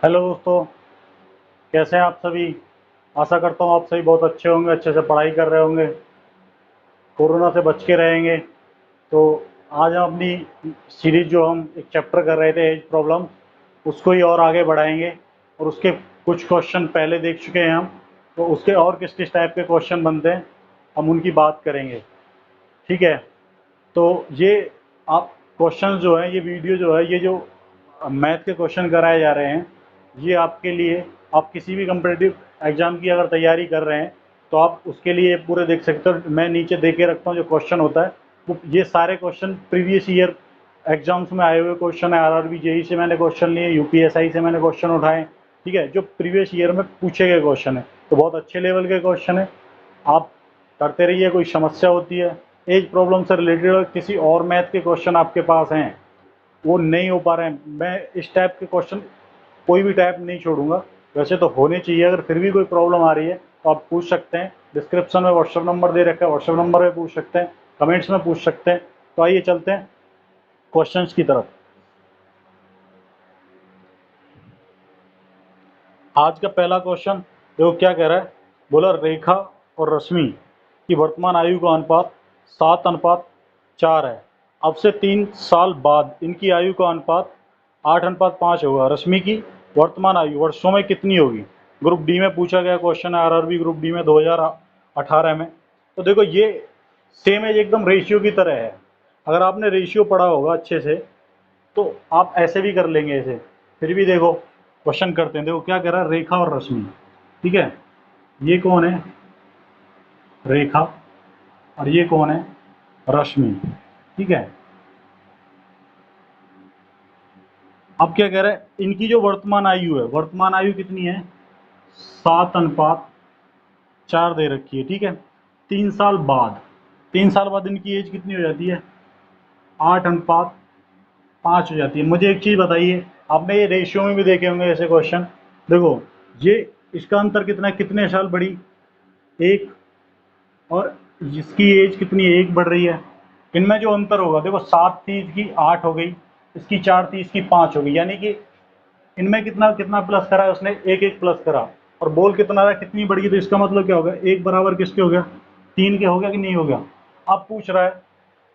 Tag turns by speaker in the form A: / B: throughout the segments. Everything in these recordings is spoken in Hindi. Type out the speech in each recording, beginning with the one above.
A: हेलो दोस्तों, कैसे हैं आप सभी। आशा करता हूँ आप सभी बहुत अच्छे होंगे, अच्छे से पढ़ाई कर रहे होंगे, कोरोना से बच के रहेंगे। तो आज हम अपनी सीरीज जो हम एक चैप्टर कर रहे थे एज प्रॉब्लम, उसको ही और आगे बढ़ाएंगे। और उसके कुछ क्वेश्चन पहले देख चुके हैं हम, तो उसके और किस किस टाइप के क्वेश्चन बनते हैं हम उनकी बात करेंगे। ठीक है। तो ये आप क्वेश्चन जो है, ये वीडियो जो है, ये जो मैथ के क्वेश्चन कराए जा रहे हैं, ये आपके लिए, आप किसी भी कम्पिटिटिव एग्जाम की अगर तैयारी कर रहे हैं तो आप उसके लिए पूरे देख सकते हो। मैं नीचे दे के रखता हूँ जो क्वेश्चन होता है, वो ये सारे क्वेश्चन प्रीवियस ईयर एग्जाम्स में आए हुए क्वेश्चन है। आरआरबी जेई से मैंने क्वेश्चन लिए, यूपीएसआई से मैंने क्वेश्चन उठाए। ठीक है, जो प्रीवियस ईयर में पूछे गए क्वेश्चन है, तो बहुत अच्छे लेवल के क्वेश्चन है। आप करते रहिए। कोई समस्या होती है एज प्रॉब्लम से रिलेटेड और किसी और मैथ के क्वेश्चन आपके पास हैं, वो नहीं हो पा रहे हैं, मैं इस टाइप के क्वेश्चन कोई भी टाइप नहीं छोड़ूंगा। वैसे तो होने चाहिए, अगर फिर भी कोई प्रॉब्लम आ रही है तो आप पूछ सकते हैं। डिस्क्रिप्शन में व्हाट्सएप नंबर दे रखा है, व्हाट्सएप नंबर पे पूछ सकते हैं, कमेंट्स में पूछ सकते हैं। तो आइए चलते हैं क्वेश्चंस की तरफ। आज का पहला क्वेश्चन देखो क्या कह रहा है। बोला रेखा और रश्मि की वर्तमान आयु का अनुपात 7:4 है। अब से 3 साल बाद इनकी आयु का अनुपात 8:5 होगा। रश्मि की वर्तमान आयु वर्षों में कितनी होगी। ग्रुप डी में पूछा गया क्वेश्चन है, आरआरबी ग्रुप डी में 2018 में। तो देखो ये सेम है, एकदम रेशियो की तरह है। अगर आपने रेशियो पढ़ा होगा अच्छे से तो आप ऐसे भी कर लेंगे ऐसे। फिर भी देखो क्वेश्चन करते हैं। देखो क्या कह रहा है, रेखा और रश्मि। ठीक है, ये कौन है, रेखा, और ये कौन है, रश्मि। ठीक है। अब क्या कह रहा है, इनकी जो वर्तमान आयु है, वर्तमान आयु कितनी है, 7:4 दे रखी है। ठीक है। 3 साल बाद, 3 साल बाद इनकी एज कितनी हो जाती है, 8:5 हो जाती है। मुझे एक चीज बताइए, आपने ये रेशियो में भी देखे होंगे ऐसे क्वेश्चन। देखो ये इसका अंतर कितना है, कितने साल बढ़ी, एक, और जिसकी एज कितनी है, एक बढ़ रही है। इनमें जो अंतर होगा, देखो 7 थी, इसकी 8 हो गई, इसकी 4 थी, इसकी 5 हो गई। यानी कि इनमें कितना कितना प्लस करा है उसने, एक एक प्लस करा। और बोल कितना रहा, कितनी बढ़ गई, तो इसका मतलब क्या होगा, एक बराबर किसके हो गया, 3 के हो गया कि नहीं हो गया। अब पूछ रहा है,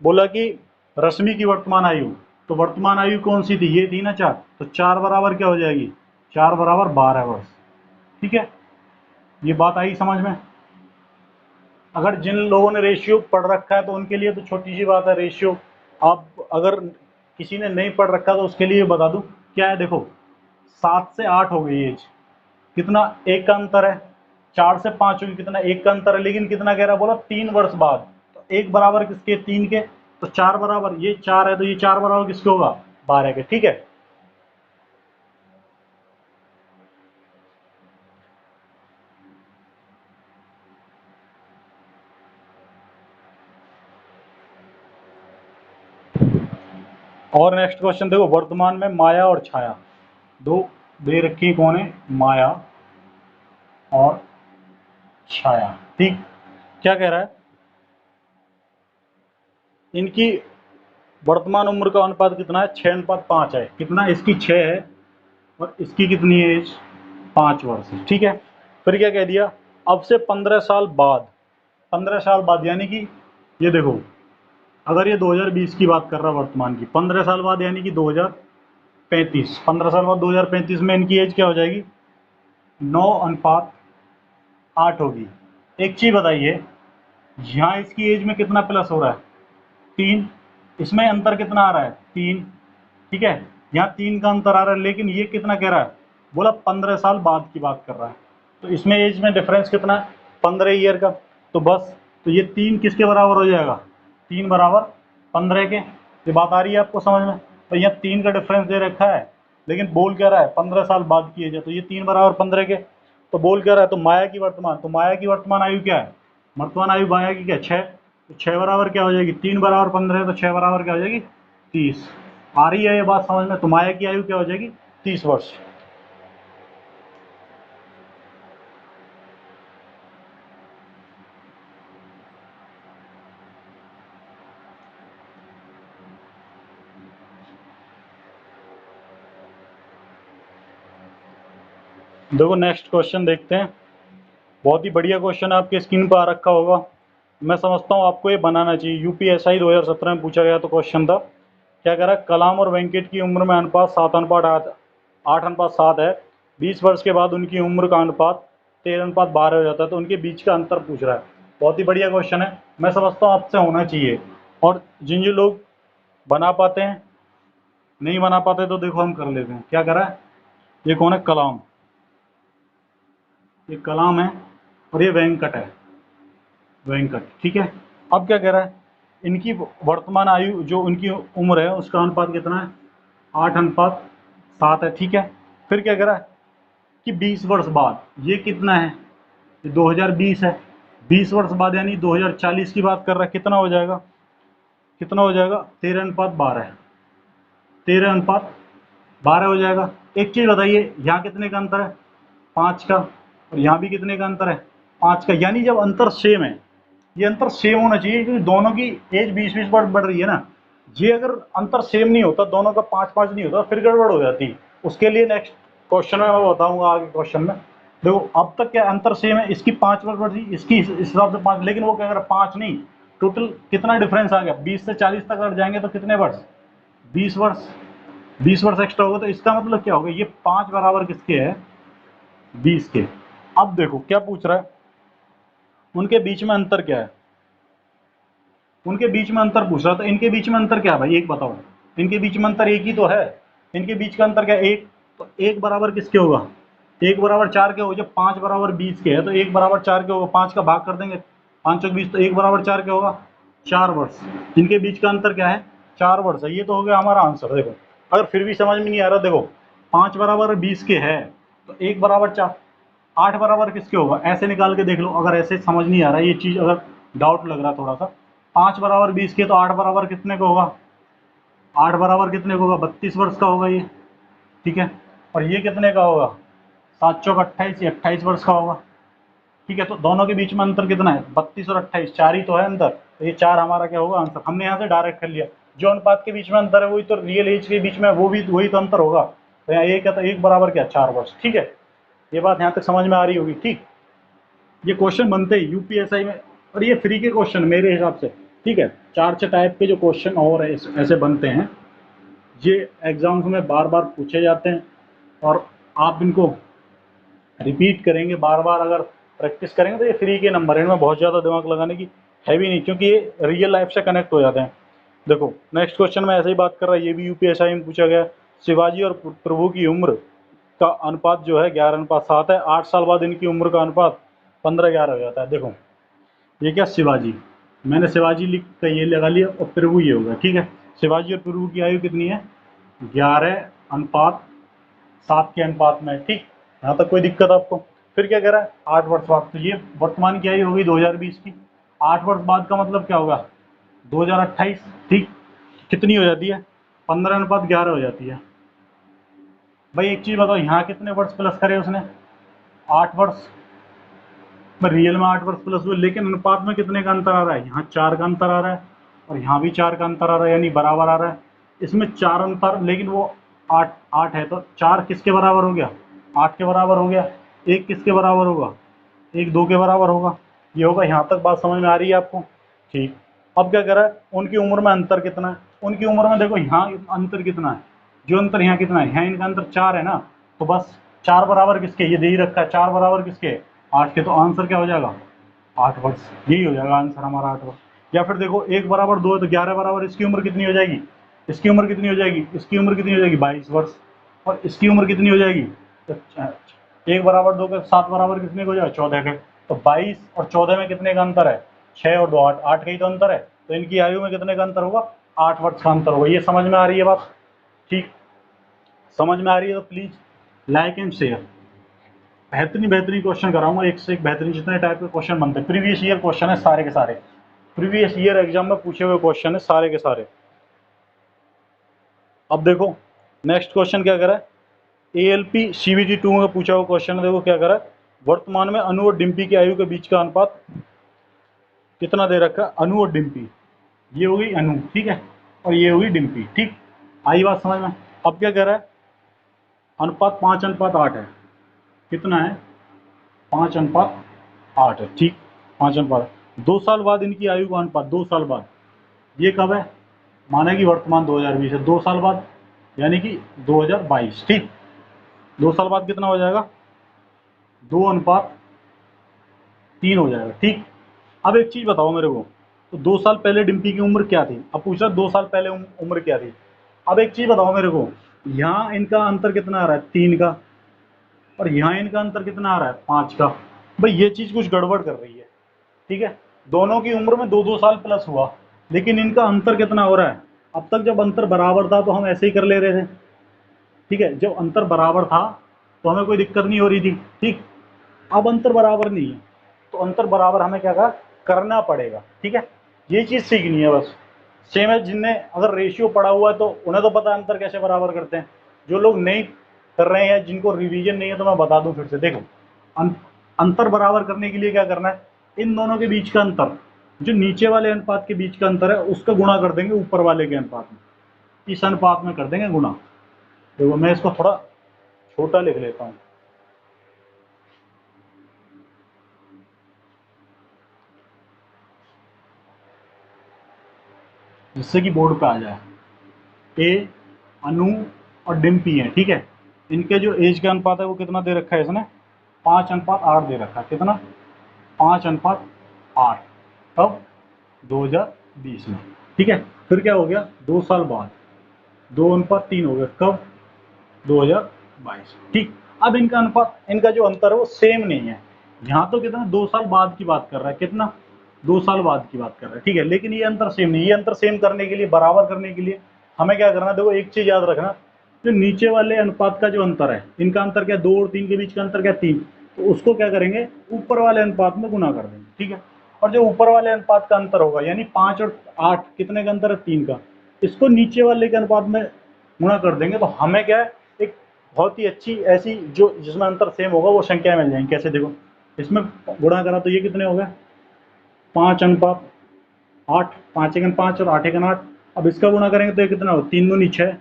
A: बोला कि रश्मि की वर्तमान आयु, तो वर्तमान आयु कौन सी थी, ये थी ना 4, तो 4 बराबर क्या हो जाएगी, 4 बराबर 12 वर्ष। ठीक है, ये बात आई समझ में। अगर जिन लोगों ने रेशियो पढ़ रखा है तो उनके लिए तो छोटी सी बात है रेशियो। आप अगर किसी ने नहीं पढ़ रखा तो उसके लिए बता दूं क्या है। देखो 7 से 8 हो गई एज, कितना, एक का अंतर है। 4 से 5 होगी, कितना, एक का अंतर है। लेकिन कितना कह रहा है, बोला 3 वर्ष बाद। तो एक बराबर किसके, 3 के, तो 4 बराबर, ये 4 है तो ये 4 बराबर किसके होगा, 12 के। ठीक है। और नेक्स्ट क्वेश्चन देखो, वर्तमान में माया और छाया दो दे रखी, कौन है, माया और छाया। ठीक, क्या कह रहा है, इनकी वर्तमान उम्र का अनुपात कितना है, 6:5 है। कितना, इसकी 6 है और इसकी कितनी एज, 5 वर्ष है। ठीक है। फिर क्या कह दिया, अब से 15 साल बाद, 15 साल बाद यानी कि, ये देखो अगर ये 2020 की बात कर रहा है वर्तमान की, 15 साल बाद यानी कि 2035, 15 साल बाद 2035 में इनकी एज क्या हो जाएगी, 9:8 होगी। एक चीज बताइए, यहाँ इसकी एज में कितना प्लस हो रहा है, 3, इसमें अंतर कितना आ रहा है, 3। ठीक है, यहाँ 3 का अंतर आ रहा है, लेकिन ये कितना कह रहा है, बोला 15 साल बाद की बात कर रहा है। तो इसमें एज में डिफरेंस कितना है, 15 ईयर का। तो बस, तो ये 3 किसके बराबर हो जाएगा, 3 बराबर 15 के। ये बात आ रही है आपको समझ में। तो यहाँ 3 का डिफरेंस दे रखा है, लेकिन बोल क्या रहा है, 15 साल बाद की एज है, तो ये 3 बराबर 15 के। तो बोल क्या रहा है, तो माया की वर्तमान, तो माया की वर्तमान आयु क्या है, वर्तमान आयु माया की क्या, 6। तो 6 बराबर क्या हो जाएगी, 3 बराबर 15, तो 6 बराबर क्या हो जाएगी, 30। आ रही है ये बात समझ में। तो माया की आयु क्या हो जाएगी, 30 वर्ष। देखो नेक्स्ट क्वेश्चन देखते हैं। बहुत ही बढ़िया क्वेश्चन आपके स्क्रीन पर आ रखा होगा। मैं समझता हूँ आपको ये बनाना चाहिए। यूपीएसआई 2017 में पूछा गया तो क्वेश्चन था। क्या कह रहा है, कलाम और वेंकट की उम्र में अनुपात 7:8 है। 20 वर्ष के बाद उनकी उम्र का अनुपात 13:12 हो जाता है, तो उनके बीच का अंतर पूछ रहा है। बहुत ही बढ़िया क्वेश्चन है, मैं समझता हूँ आपसे होना चाहिए। और जिन जो लोग बना पाते हैं, नहीं बना पाते तो देखो हम कर लेते हैं। क्या कह रहा है, ये कौन है, कलाम। ये कलाम है और ये वेंकट है, वेंकट, ठीक है। अब क्या कह रहा है, इनकी वर्तमान आयु जो उनकी उम्र है उसका अनुपात कितना है, 8:7 है, ठीक है। फिर क्या कह रहा है कि 20 वर्ष बाद ये कितना है, ये 2020 है। 20 वर्ष बाद यानी 2040 की बात कर रहा है, कितना हो जाएगा, कितना हो जाएगा, 13:12, 13:12 हो जाएगा। एक चीज़ बताइए, यहाँ कितने का अंतर है, 5 का, और यहाँ भी कितने का अंतर है, 5 का। यानी जब अंतर सेम है, ये अंतर सेम होना चाहिए, क्योंकि दोनों की एज 20-20 वर्ष बढ़ रही है ना। ये अगर अंतर सेम नहीं होता, दोनों का 5-5 नहीं होता, फिर गड़बड़ हो जाती। उसके लिए नेक्स्ट क्वेश्चन में मैं बताऊंगा आगे क्वेश्चन में। देखो अब तक क्या अंतर सेम है, इसकी 5 वर्ष बढ़ रही, इसकी इस हिसाब से 5, लेकिन वो क्या कर रहा है, 5 नहीं, टोटल कितना डिफरेंस आ गया, 20 से 40 तक अगर जाएंगे तो कितने वर्ष, 20 वर्ष, 20 वर्ष एक्स्ट्रा होगा। तो इसका मतलब क्या होगा, ये 5 बराबर किसके है, 20 के। अब देखो क्या पूछ रहा है, उनके बीच में अंतर क्या है, उनके बीच में अंतर पूछ रहा था। इनके बीच में अंतर क्या है भाई, एक बताओ, इनके बीच में अंतर एक ही तो है। इनके बीच का अंतर क्या है, एक, तो एक बराबर किसके होगा, 1 बराबर 4 के होगा। जब 5 बराबर 20 के है तो 1 बराबर 4 के होगा, 5 का भाग कर देंगे, 5 चौक 20, तो 1 बराबर 4 के होगा, 4 वर्ष। इनके बीच का अंतर क्या है, 4 वर्ष है। ये तो हो गया हमारा आंसर। देखो अगर फिर भी समझ में नहीं आ रहा, देखो 5 बराबर 20 के है तो 1 बराबर 4, 8 बराबर किसके होगा, ऐसे निकाल के देख लो। अगर ऐसे समझ नहीं आ रहा ये चीज़, अगर डाउट लग रहा थोड़ा सा, 5 बराबर 20 के तो 8 बराबर कितने का होगा, 8 बराबर कितने का होगा, 32 वर्ष का होगा ये, ठीक है। और ये कितने का होगा, 7 चौक 28, ये 28 वर्ष का होगा, ठीक है। तो दोनों के बीच में अंतर कितना है, 32 और 28, 4 ही तो है अंतर। तो ये 4 हमारा क्या होगा आंसर। हमने यहाँ से डायरेक्ट कर लिया, जो अनुपात के बीच में अंतर है वही तो रियल एज के बीच में, वो भी वही तो अंतर होगा। तो यहाँ ये क्या था, 1 बराबर क्या, 4 वर्ष, ठीक है। ये बात यहाँ तक समझ में आ रही होगी, ठीक। ये क्वेश्चन बनते ही यूपीएसआई में, और ये फ्री के क्वेश्चन मेरे हिसाब से, ठीक है। 4-6 टाइप के जो क्वेश्चन और ऐसे बनते हैं, ये एग्जाम्स में बार बार पूछे जाते हैं, और आप इनको रिपीट करेंगे बार बार, अगर प्रैक्टिस करेंगे तो ये फ्री के नंबर हैं। इनमें बहुत ज़्यादा दिमाग लगाने की है भी नहीं, क्योंकि ये रियल लाइफ से कनेक्ट हो जाते हैं। देखो नेक्स्ट क्वेश्चन में ऐसे ही बात कर रहा है, ये भी यूपीएसआई में पूछा गया। शिवाजी और प्रभु की उम्र का अनुपात जो है 11:7 है। 8 साल बाद इनकी उम्र का अनुपात 15:11 हो जाता है। देखो ये क्या, शिवाजी, मैंने शिवाजी लिख कर ये लगा लिया, और प्रभु ये होगा, ठीक है। शिवाजी और प्रभु की आयु कितनी है, 11:7 के अनुपात में, ठीक। यहाँ तक कोई दिक्कत आपको। फिर क्या कह रहा है, 8 वर्ष बाद, तो ये वर्तमान की आयु होगी 2020 की। 8 वर्ष बाद का मतलब क्या होगा, 2028, ठीक। कितनी हो जाती है, 15:11 हो जाती है। भाई एक चीज़ बताओ, यहाँ कितने वर्ष प्लस करे उसने, 8 वर्ष। मैं रियल में 8 वर्ष प्लस हुए, लेकिन अनुपात में कितने का अंतर आ रहा है, यहाँ 4 का अंतर आ रहा है, और यहाँ भी 4 का अंतर आ रहा है, यानी बराबर आ रहा है। इसमें 4 अंतर, लेकिन वो 8 8 है, तो 4 किसके बराबर हो गया, 8 के बराबर हो गया। 1 किसके बराबर होगा, 1 2 के बराबर होगा। ये होगा, यहाँ तक बात समझ में आ रही है आपको, ठीक। अब क्या कर रहा है, उनकी उम्र में अंतर कितना है, उनकी उम्र में देखो यहाँ अंतर कितना है, जो अंतर यहाँ कितना है, यहाँ इनका अंतर 4 है ना, तो बस 4 बराबर किसके, ये दे ही रखा है, 4 बराबर किसके, 8 के। तो आंसर क्या हो जाएगा, 8 वर्ष, यही हो जाएगा आंसर हमारा, 8 वर्ष। या फिर देखो 1 बराबर 2 है तो 11 बराबर इसकी उम्र कितनी हो जाएगी, इसकी उम्र कितनी हो जाएगी, इसकी उम्र कितनी हो जाएगी, 22 वर्ष। और इसकी उम्र कितनी हो जाएगी, तो 1 बराबर 2 के 7 बराबर कितने को हो जाएगा, 14 के। तो 22 और 14 में कितने का अंतर है, 6 और 2 8, 8 का ही तो अंतर है। तो इनकी आयु में कितने का अंतर होगा, 8 वर्ष का अंतर होगा। ये समझ में आ रही है बात, ठीक। समझ में आ रही है तो प्लीज लाइक एंड शेयर। बेहतरीन बेहतरीन क्वेश्चन कराऊंगा, एक से एक बेहतरीन, जितने टाइप के क्वेश्चन बनते हैं। प्रीवियस ईयर क्वेश्चन है सारे के सारे, प्रीवियस ईयर एग्जाम में पूछे हुए क्वेश्चन है सारे के सारे। अब देखो नेक्स्ट क्वेश्चन क्या करा है, ALP CBT 2 में पूछा हुआ क्वेश्चन है। देखो क्या करा है, वर्तमान में अनु और डिम्पी की आयु के बीच का अनुपात कितना दे रखा है, अनु और डिम्पी, ये होगी अनु, ठीक है, और ये होगी डिम्पी, ठीक। आई बात समझ में। अब क्या कह रहा है, अनुपात 5:8 है, कितना है, 5:8 है, ठीक, 5:8। 2 साल बाद इनकी आयु का अनुपात, 2 साल बाद, ये कब है, माना कि वर्तमान 2020 है, 2 साल बाद यानी कि 2022, ठीक। 2 साल बाद कितना हो जाएगा, 2:3 हो जाएगा, ठीक। अब एक चीज बताओ मेरे को, तो 2 साल पहले डिम्पी की उम्र क्या थी, अब पूछ रहा 2 साल पहले उम्र क्या थी। अब एक चीज बताओ मेरे को, यहाँ इनका अंतर कितना आ रहा है, 3 का, और यहाँ इनका अंतर कितना आ रहा है, 5 का। भाई ये चीज कुछ गड़बड़ कर रही है, ठीक है। दोनों की उम्र में 2-2 साल प्लस हुआ, लेकिन इनका अंतर कितना हो रहा है। अब तक जब अंतर बराबर था तो हम ऐसे ही कर ले रहे थे, ठीक है। जब अंतर बराबर था तो हमें कोई दिक्कत नहीं हो रही थी, ठीक। अब अंतर बराबर नहीं है, तो अंतर बराबर हमें क्या करना पड़ेगा, ठीक है। ये चीज सीखनी है बस। सेम है, जिनने अगर रेशियो पढ़ा हुआ है तो उन्हें तो पता है अंतर कैसे बराबर करते हैं। जो लोग नहीं कर रहे हैं, जिनको रिवीजन नहीं है, तो मैं बता दूं फिर से। देखो, अंतर बराबर करने के लिए क्या करना है, इन दोनों के बीच का अंतर, जो नीचे वाले अनुपात के बीच का अंतर है, उसका गुणा कर देंगे ऊपर वाले के अनुपात में, इस अनुपात में कर देंगे गुणा। देखो मैं इसको थोड़ा छोटा लिख लेता हूँ, जिससे कि बोर्ड पे आ जाए। ए, अनु और डिम्पी है, ठीक है। इनके जो एज का अनुपात है वो कितना दे रखा है इसने, 5:8 दे रखा है। कितना, 5:8। कब, 2020 में, ठीक है। फिर क्या हो गया, 2 साल बाद 2:3 हो गया, कब, 2022, ठीक। अब इनका अनुपात, इनका जो अंतर है वो सेम नहीं है। यहाँ तो कितना, 2 साल बाद की बात कर रहा है, कितना, 2 साल बाद की बात कर रहा है, ठीक है। लेकिन ये अंतर सेम नहीं। ये अंतर सेम करने के लिए, बराबर करने के लिए हमें क्या करना है, देखो एक चीज याद रखना, जो नीचे वाले अनुपात का जो अंतर है, इनका अंतर क्या, 2 और 3 के बीच का अंतर क्या, 3, तो उसको क्या करेंगे, ऊपर वाले अनुपात में गुना कर देंगे, ठीक है। और जो ऊपर वाले अनुपात का अंतर होगा, यानी 5 और 8 कितने का अंतर है, 3 का, इसको नीचे वाले के अनुपात में गुणा कर देंगे, तो हमें क्या है, एक बहुत ही अच्छी ऐसी जो जिसमें अंतर सेम होगा वो संख्या मिल जाएंगी। कैसे, देखो इसमें गुणा करा तो ये कितने हो गए, 5:8, 5 × 5 और 8 × 8। अब इसका गुणा करेंगे तो ये कितना हो, 3×2 = 6,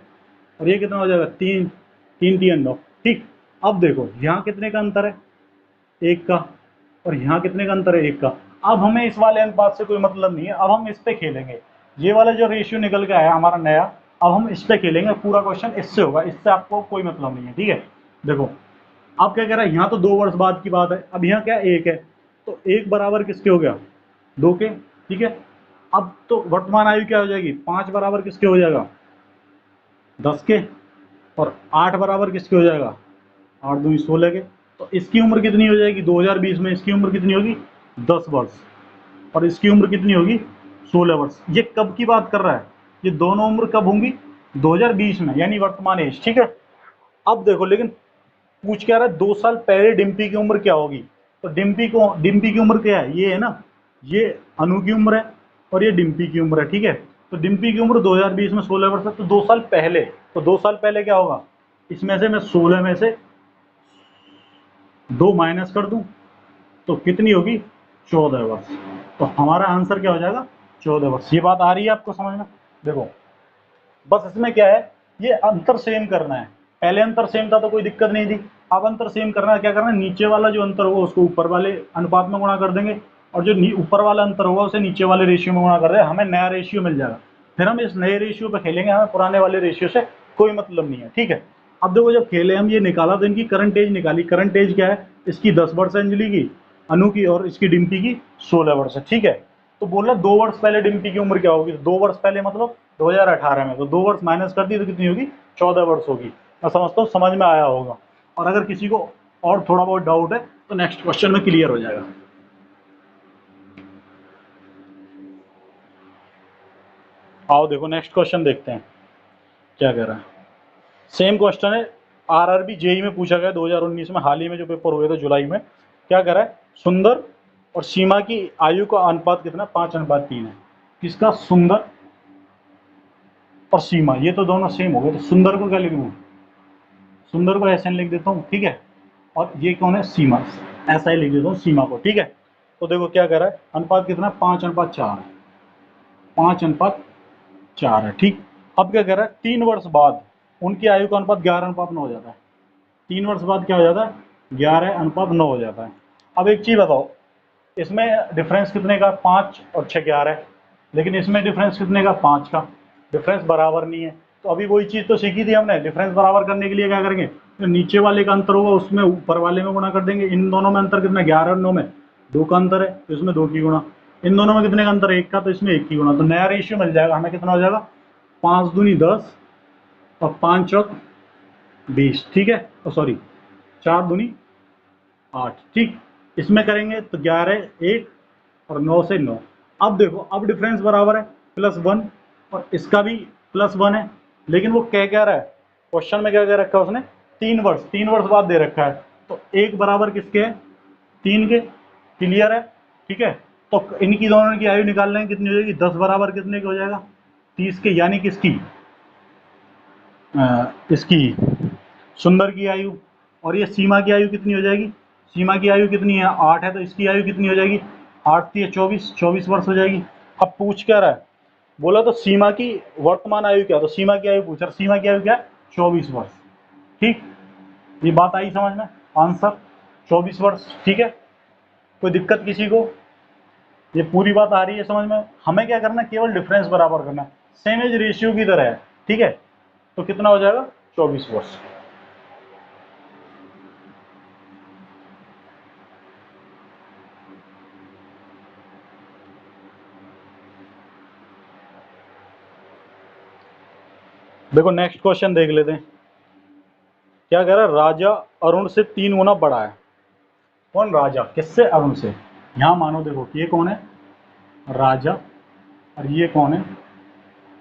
A: और ये कितना हो जाएगा, 3, 3×3 = 9, ठीक। अब देखो यहाँ कितने का अंतर है, 1 का, और यहाँ कितने का अंतर है, 1 का। अब हमें इस वाले अनुपात से कोई मतलब नहीं है, अब हम इस पे खेलेंगे। ये वाला जो रेशियो निकल के आया हमारा नया, अब हम इस पे खेलेंगे, पूरा क्वेश्चन इससे होगा, इससे आपको कोई मतलब नहीं है, ठीक है। देखो अब क्या कह रहा है, यहाँ तो 2 वर्ष बाद की बात है, अब यहाँ क्या 1 है, तो 1 बराबर किसके हो गया, 2 के, ठीक है। अब तो वर्तमान आयु क्या हो जाएगी, 5 बराबर किसके हो जाएगा, 10 के, और 8 बराबर किसके हो जाएगा, 8×2 = 16 के। तो इसकी उम्र कितनी हो जाएगी, 2020 में इसकी उम्र कितनी होगी, 10 वर्ष, और इसकी उम्र कितनी होगी, 16 वर्ष। ये कब की बात कर रहा है, ये दोनों उम्र कब होंगी, 2020 में, यानी वर्तमान एज, ठीक है। अब देखो, लेकिन पूछ क्या रहा है, 2 साल पहले डिम्पी की उम्र क्या होगी, तो डिम्पी की उम्र क्या है, ये है ना, ये अनु की उम्र है, और ये डिम्पी की उम्र है, ठीक है। तो डिम्पी की उम्र 2020 में 16 वर्ष है, तो 2 साल पहले, तो 2 साल पहले क्या होगा, इसमें से मैं 16 में से 2 माइनस कर दूं तो कितनी होगी, 14 वर्ष। तो हमारा आंसर क्या हो जाएगा, 14 वर्ष। ये बात आ रही है आपको समझ में। देखो बस इसमें क्या है, ये अंतर सेम करना है। पहले अंतर सेम था तो कोई दिक्कत नहीं थी, अब अंतर सेम करना है, क्या करना है, नीचे वाला जो अंतर होगा उसको ऊपर वाले अनुपात में गुणा कर देंगे, और जो ऊपर वाला अंतर होगा उसे नीचे वाले रेशियो में गुणा कर देंगे, हमें नया रेशियो मिल जाएगा। फिर हम इस नए रेशियो पे खेलेंगे, हमें पुराने वाले रेशियो से कोई मतलब नहीं है, ठीक है। अब देखो जब खेले हम, ये निकाला तो इनकी करंट एज निकाली। करंट एज क्या है, इसकी 10 वर्ष है अंजलि की, अनु की, और इसकी डिम्पी की 16 वर्ष है, ठीक है। तो बोला 2 वर्ष पहले डिम्पी की उम्र क्या होगी, 2 वर्ष पहले मतलब 2018 में, तो 2 वर्ष माइनस कर दी तो कितनी होगी, 14 वर्ष होगी। मैं समझता हूँ समझ में आया होगा, और अगर किसी को और थोड़ा बहुत डाउट है तो नेक्स्ट क्वेश्चन में क्लियर हो जाएगा। आओ देखो नेक्स्ट क्वेश्चन देखते हैं क्या कह रहा है। सेम क्वेश्चन है, आरआरबी जेई में पूछा गया 2019 में, हाल ही में जो पेपर हुए थे जुलाई में। क्या कह रहा है, सुंदर और सीमा की आयु का अनुपात कितना, 5:3 है। किसका, सुंदर और सीमा, ये तो दोनों सेम हो गए, तो सुंदर को क्या लिख दूँ, सुंदर को ऐसे लिख देता हूँ, ठीक है। और ये कौन है, सीमा, ऐसा ही लिख देता हूँ सीमा को, ठीक है। तो देखो क्या कह रहा है, अनुपात कितना, 5:4 है, 5:4 है, ठीक। अब क्या कह रहा है, 3 वर्ष बाद उनकी आयु का अनुपात 11:9 हो जाता है। 3 वर्ष बाद क्या हो जाता है, 11:9 हो जाता है। अब एक चीज़ बताओ, इसमें डिफरेंस कितने का, 5 और 6 11 है, लेकिन इसमें डिफरेंस कितने का, 5 का। डिफरेंस बराबर नहीं है। तो अभी वही चीज़ तो सीखी थी हमने, डिफरेंस बराबर करने के लिए क्या करेंगे, तो नीचे वाले का अंतर होगा उसमें ऊपर वाले में गुणा कर देंगे। इन दोनों में अंतर कितना, 11 और 9 में 2 का अंतर है, तो इसमें 2 की गुणा। इन दोनों में कितने का अंतर है, 1 का, तो इसमें 1 की गुणा। तो नया रेशियो मिल जाएगा हमें, कितना हो जाएगा, 5 दूनी 10 और 5 चौक 20, ठीक है, सॉरी 4 दूनी 8, ठीक। इसमें करेंगे तो 11 1 और 9 से 9। अब देखो, अब डिफरेंस बराबर है +1, और इसका भी +1 है, लेकिन वो क्या रहा है, क्वेश्चन में क्या कह रखा है उसने, 3 वर्ष बाद दे रखा है। तो 1 बराबर किसके है, 3 के। क्लियर है, ठीक है। तो इनकी दोनों की आयु निकाल लेंगे, कितनी हो जाएगी, 10 बराबर कितने की हो जाएगा, 30 के, यानी किसकी, इसकी सुंदर की आयु। और ये सीमा की आयु कितनी हो जाएगी, सीमा की आयु कितनी है, 8 है, तो इसकी आयु कितनी हो जाएगी, 8 3 24, 24 वर्ष हो जाएगी। अब पूछ क्या रहा है, बोला तो सीमा की वर्तमान आयु क्या, तो सीमा की आयु पूछ रहा, सीमा की आयु क्या है, 24 वर्ष, ठीक। ये बात आई समझ में, आंसर 24 वर्ष, ठीक है। कोई दिक्कत किसी को, ये पूरी बात आ रही है समझ में। हमें क्या करना है, केवल डिफरेंस बराबर करना है, सेम एज रेशियो की तरह है, ठीक है। तो कितना हो जाएगा, 24 वर्ष। देखो नेक्स्ट क्वेश्चन देख लेते हैं, क्या कह रहा है, राजा अरुण से 3 गुना बड़ा है। कौन राजा, किससे, अरुण से। यहां मानो देखो कि ये कौन है, राजा, और ये कौन है,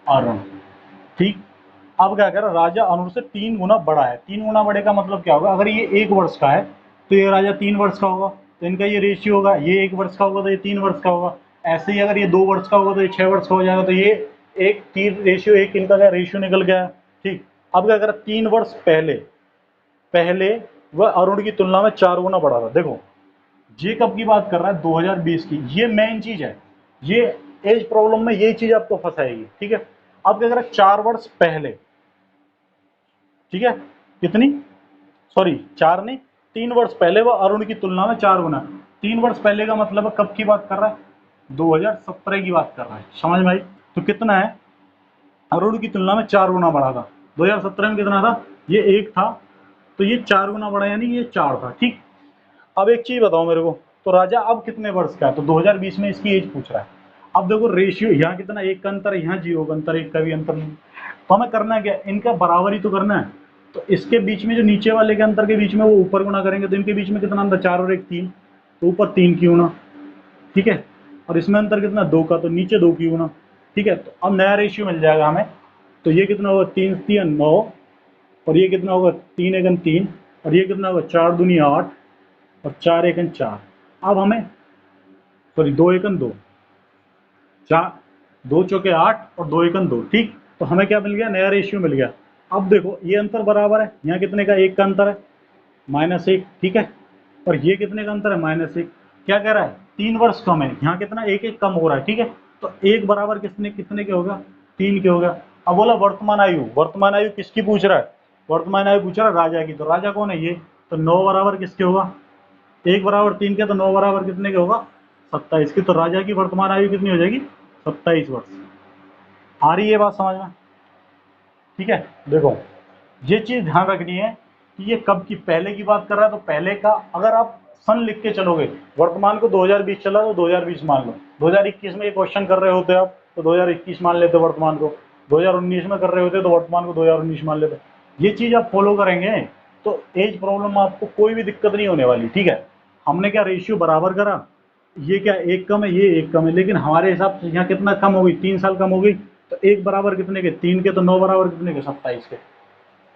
A: अरुण, ठीक। अब क्या कह रहा है, राजा अरुण से 3 गुना बड़ा है। 3 गुना बड़े का मतलब क्या होगा, अगर ये 1 वर्ष का है तो ये राजा 3 वर्ष का होगा, तो इनका ये रेशियो होगा, ये 1 वर्ष का होगा तो ये 3 वर्ष का होगा। ऐसे ही अगर ये 2 वर्ष का होगा तो ये 6 वर्ष का हो जाएगा, तो ये एक 3 रेशियो, एक इनका क्या रेशियो निकल गया है, ठीक। अब क्या कर रहा है, 3 वर्ष पहले, पहले वह अरुण की तुलना में 4 गुना बड़ा था। देखो ये कब की बात कर रहा है, 2020 की। ये मेन चीज है, ये एज प्रॉब्लम में यही चीज आपको फंसाएगी, ठीक है। अब क्या कर रहा है, 4 वर्ष पहले, ठीक है, कितनी, सॉरी 4 नहीं, 3 वर्ष पहले वह अरुण की तुलना में 4 गुना। 3 वर्ष पहले का मतलब कब की बात कर रहा है, 2017 की बात कर रहा है, समझ में आई। तो कितना है, अरुण की तुलना में 4 गुना बड़ा था। 2017 में कितना था, ये 1 था, तो ये 4 गुना बड़ा, यानी ये 4 था, ठीक। अब एक चीज बताओ मेरे को, तो राजा अब कितने वर्ष का है, तो 2020 में इसकी एज पूछ रहा है। अब देखो रेशियो यहाँ कितना, 1 का अंतर है, यहाँ 0 का अंतर, 1 का भी अंतर नहीं। तो हमें करना क्या, इनका बराबर ही तो करना है। तो इसके बीच में जो नीचे वाले के अंतर के बीच में वो ऊपर गुणा करेंगे, तो इनके बीच में कितना अंतर, 4 और 1 3, तो ऊपर 3 की गुणा, ठीक है। और इसमें अंतर कितना, 2 का, तो नीचे 2 की गुणा, ठीक है। तो अब नया रेशियो मिल जाएगा हमें। तो ये कितना होगा, 3 3 9, और ये कितना होगा, 3 1 3, और ये कितना होगा, 4 दूनी 8, और 4 1 4। अब हमें, सॉरी 2 1 2, 4 2 चौके 8 और 2 1 2, ठीक। तो हमें क्या मिल गया, नया रेशियो मिल गया। अब देखो ये अंतर बराबर है, यहाँ कितने का, 1 का अंतर है, -1, ठीक है। और ये कितने का अंतर है, -1। क्या कह रहा है, 3 वर्ष कम है, यहाँ कितना 1 1 कम हो रहा है, ठीक है। तो 1 बराबर कितने कितने के होगा, 3 के होगा। अब बोला वर्तमान आयु, वर्तमान आयु किसकी पूछ रहा है, वर्तमान आयु पूछ रहा है राजा की। तो राजा कौन है, ये। तो 9 बराबर किसके होगा, 1 बराबर 3 के, तो 9 बराबर कितने के होगा, 27 की। तो राजा की वर्तमान आयु कितनी हो जाएगी, 27 वर्ष। आ रही है बात समझ में, ठीक है। देखो ये चीज ध्यान रखनी है कि ये कब की, पहले की बात कर रहा है, तो पहले का अगर आप सन लिख के चलोगे, वर्तमान को 2020 चला तो 2020 मान लो। 2021 में ये क्वेश्चन कर रहे होते आप तो 2021 मान लेते वर्तमान को। 2019 में कर रहे होते तो वर्तमान को 2019 मान लेते। ये चीज आप फॉलो करेंगे तो एज प्रॉब्लम आपको कोई भी दिक्कत नहीं होने वाली, ठीक है। हमने क्या रेशियो बराबर करा, ये क्या 1 कम है, ये 1 कम है, लेकिन हमारे हिसाब से यहाँ कितना कम हो गई, 3 साल कम हो गई। तो 1 बराबर कितने के, 3 के, तो 9 बराबर कितने के, 27 के,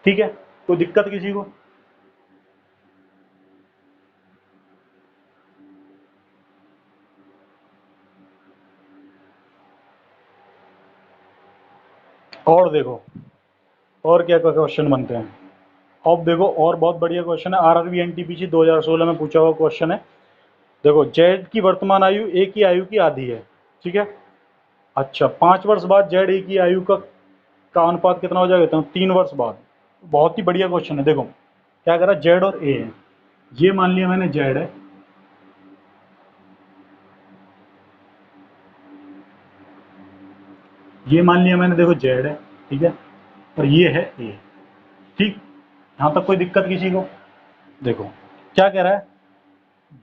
A: ठीक है। कोई दिक्कत किसी को। और देखो और क्या क्या क्वेश्चन बनते हैं। अब देखो और बहुत बढ़िया क्वेश्चन है, आरआरबी एनटीपीसी 2016 में पूछा हुआ क्वेश्चन है। देखो जेड की वर्तमान आयु ए की आयु की आधी है, ठीक है। अच्छा 5 वर्ष बाद जेड ए की आयु का अनुपात कितना हो जाएगा, तो 3 वर्ष बाद। बहुत ही बढ़िया क्वेश्चन है। देखो क्या कह रहा है, जेड और ए है, ये मान लिया मैंने जेड है, ये मान लिया मैंने, देखो जेड है, ठीक है, और ये है ए, ठीक। यहाँ तक कोई दिक्कत किसी को? देखो क्या कह रहा है,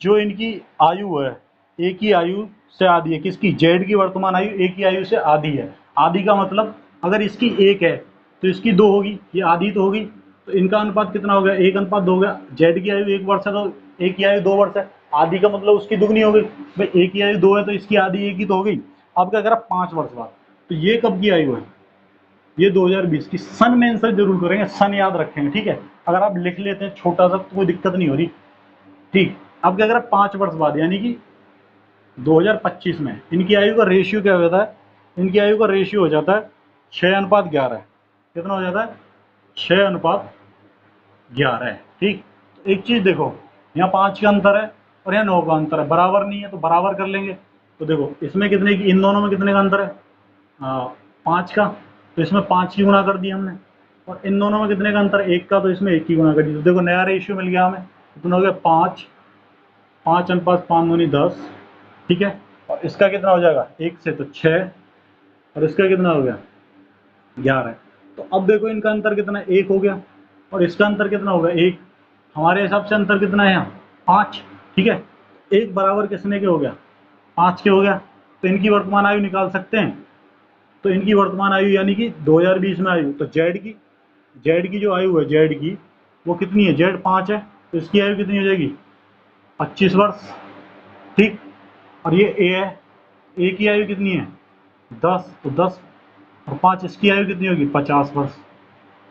A: जो इनकी आयु है एक ही आयु से आधी है, किसकी? जेड की वर्तमान आयु एक ही आयु से आधी है। आधी का मतलब अगर इसकी एक है तो इसकी दो होगी, ये आधी तो होगी, तो इनका अनुपात कितना हो गया? 1:2 हो गया। जेड की आयु 1 वर्ष है तो एक की आयु 2 वर्ष है, आधी का मतलब उसकी दुगनी हो गई। भाई एक की आयु 2 है तो इसकी आधी एक ही तो हो गई। अब क्या कह रहा? 5 वर्ष बाद। तो ये कब की आयु है? ये 2020 की। सन में आंसर जरूर करेंगे, सन याद रखेंगे, ठीक है। अगर आप लिख लेते हैं छोटा सा तो कोई दिक्कत नहीं हो रही, ठीक। अब क्या कह रहा है? 5 वर्ष बाद यानी कि 2025 में इनकी आयु का रेशियो क्या हो जाता है? इनकी आयु का रेशियो हो जाता है 6:11। कितना हो जाता है? 6:11, ठीक। तो एक चीज देखो, यहाँ 5 का अंतर है और यहाँ 9 का अंतर है, बराबर नहीं है तो बराबर कर लेंगे। तो देखो इसमें कितने की, इन दोनों में कितने का अंतर है? 5 का, तो इसमें 5 की गुना कर दी हमने। और इन दोनों में कितने का अंतर है? 1 का, तो इसमें 1 की गुना कर दी। तो देखो नया रेशियो मिल गया हमें, कितना हो गया? 5, 5:5 10, ठीक है। और इसका कितना हो जाएगा? 1 से तो 6, और इसका कितना हो गया? 11। तो अब देखो इनका अंतर कितना है? 1 हो गया, और इसका अंतर कितना होगा? 1। हमारे हिसाब से अंतर कितना है यहाँ? 5, ठीक है। 1 बराबर किसने के हो गया? 5 के हो गया। तो इनकी वर्तमान आयु निकाल सकते हैं। तो इनकी वर्तमान आयु यानी कि 2020 में आयु, तो जेड की जो आयु है, जेड की वो कितनी है? जेड 5 है, तो इसकी आयु कितनी हो जाएगी? 25 वर्ष, ठीक। और ये ए है, ए की आयु कितनी है? 10, तो 10 और 5, इसकी आयु कितनी होगी? 50 वर्ष।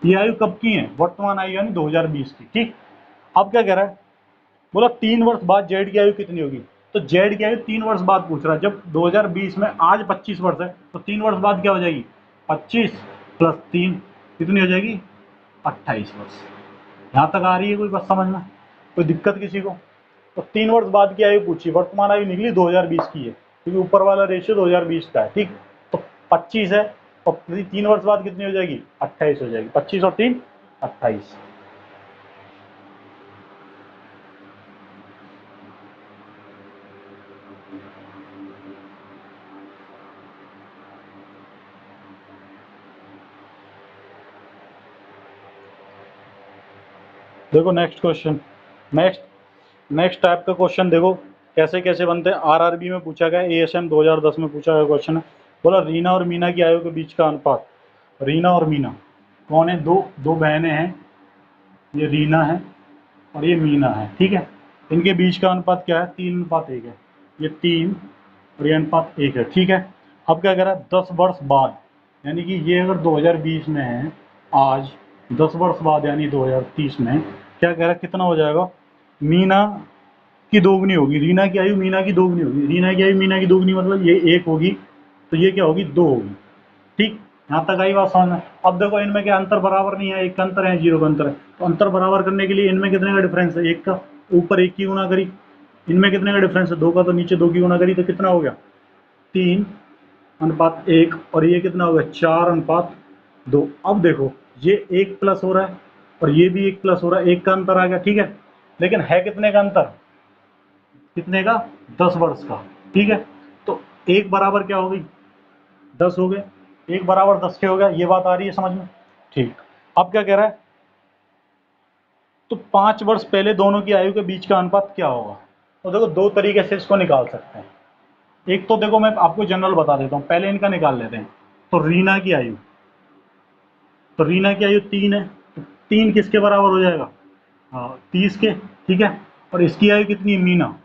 A: ये आयु कब की है? वर्तमान आयु यानी 2020 की, ठीक। अब क्या कह रहा है? बोला 3 वर्ष बाद जेड की आयु कितनी होगी। तो जेड की आयु 3 वर्ष बाद पूछ रहा है। जब 2020 में आज 25 वर्ष है तो 3 वर्ष बाद क्या हो जाएगी? 25 + 3 कितनी हो जाएगी? 28 वर्ष। यहाँ तक आ रही है कोई बात समझ में? कोई दिक्कत किसी को? तो 3 वर्ष बाद की आयु पूछी, वर्तमान आयु निकली 2020 की है, क्योंकि ऊपर वाला रेशियो 2020 का है, ठीक। तो 25 है, और 3 वर्ष बाद कितनी हो जाएगी? 28 हो जाएगी। 25 और 3 28। देखो नेक्स्ट क्वेश्चन, नेक्स्ट टाइप का क्वेश्चन देखो कैसे कैसे बनते हैं। आरआरबी में पूछा गया, एएसएम 2010 में पूछा गया क्वेश्चन है। बोला रीना और मीना की आयु के बीच का अनुपात। रीना और मीना कौन है? दो दो बहनें हैं, ये रीना है और ये मीना है, ठीक है। इनके बीच का अनुपात क्या है? 3:1 है। ये 3 और ये अनुपात 1 है, ठीक है। अब क्या कह रहा है? 10 वर्ष बाद, यानी कि ये अगर 2020 में है, आज 10 वर्ष बाद यानी 2030 में क्या कह रहा है? कितना हो जाएगा? मीना की दोगुनी होगी, रीना की आयु मीना की दोगुनी होगी। रीना की आयु मीना की दोगुनी मतलब ये 1 होगी, तो ये क्या होगी? 2 होगी, ठीक। यहाँ तक आई बात समझ में? अब देखो इनमें क्या अंतर बराबर नहीं है, 1 का अंतर है, 0 का अंतर है। तो अंतर बराबर करने के लिए इनमें कितने का डिफरेंस है? 1 का, ऊपर 1 की गुना करी। इनमें कितने का डिफरेंस है? 2 का, तो नीचे 2 की गुना करी, तो कितना हो गया? 3:1। और ये कितना हो गया? 4:2। अब देखो ये 1 प्लस हो रहा है और ये भी 1 प्लस हो रहा है, 1 का अंतर आ गया, ठीक है। लेकिन है कितने का अंतर? कितने का? 10 वर्ष का, ठीक है। तो 1 बराबर क्या हो गई? 10 हो गए। 1 बराबर 10 के हो गया। ये बात आ रही है समझ में? ठीक। अब क्या कह रहा है? तो 5 वर्ष पहले दोनों की आयु के बीच का अनुपात क्या होगा? तो देखो 2 तरीके से इसको निकाल सकते हैं। एक तो देखो मैं आपको जनरल बता देता हूँ, पहले इनका निकाल लेते हैं। तो रीना की आयु, तो रीना की आयु 3 है, तो 3 किसके बराबर हो जाएगा? हाँ 30 के, ठीक है। और इसकी आयु कितनी है? मीना,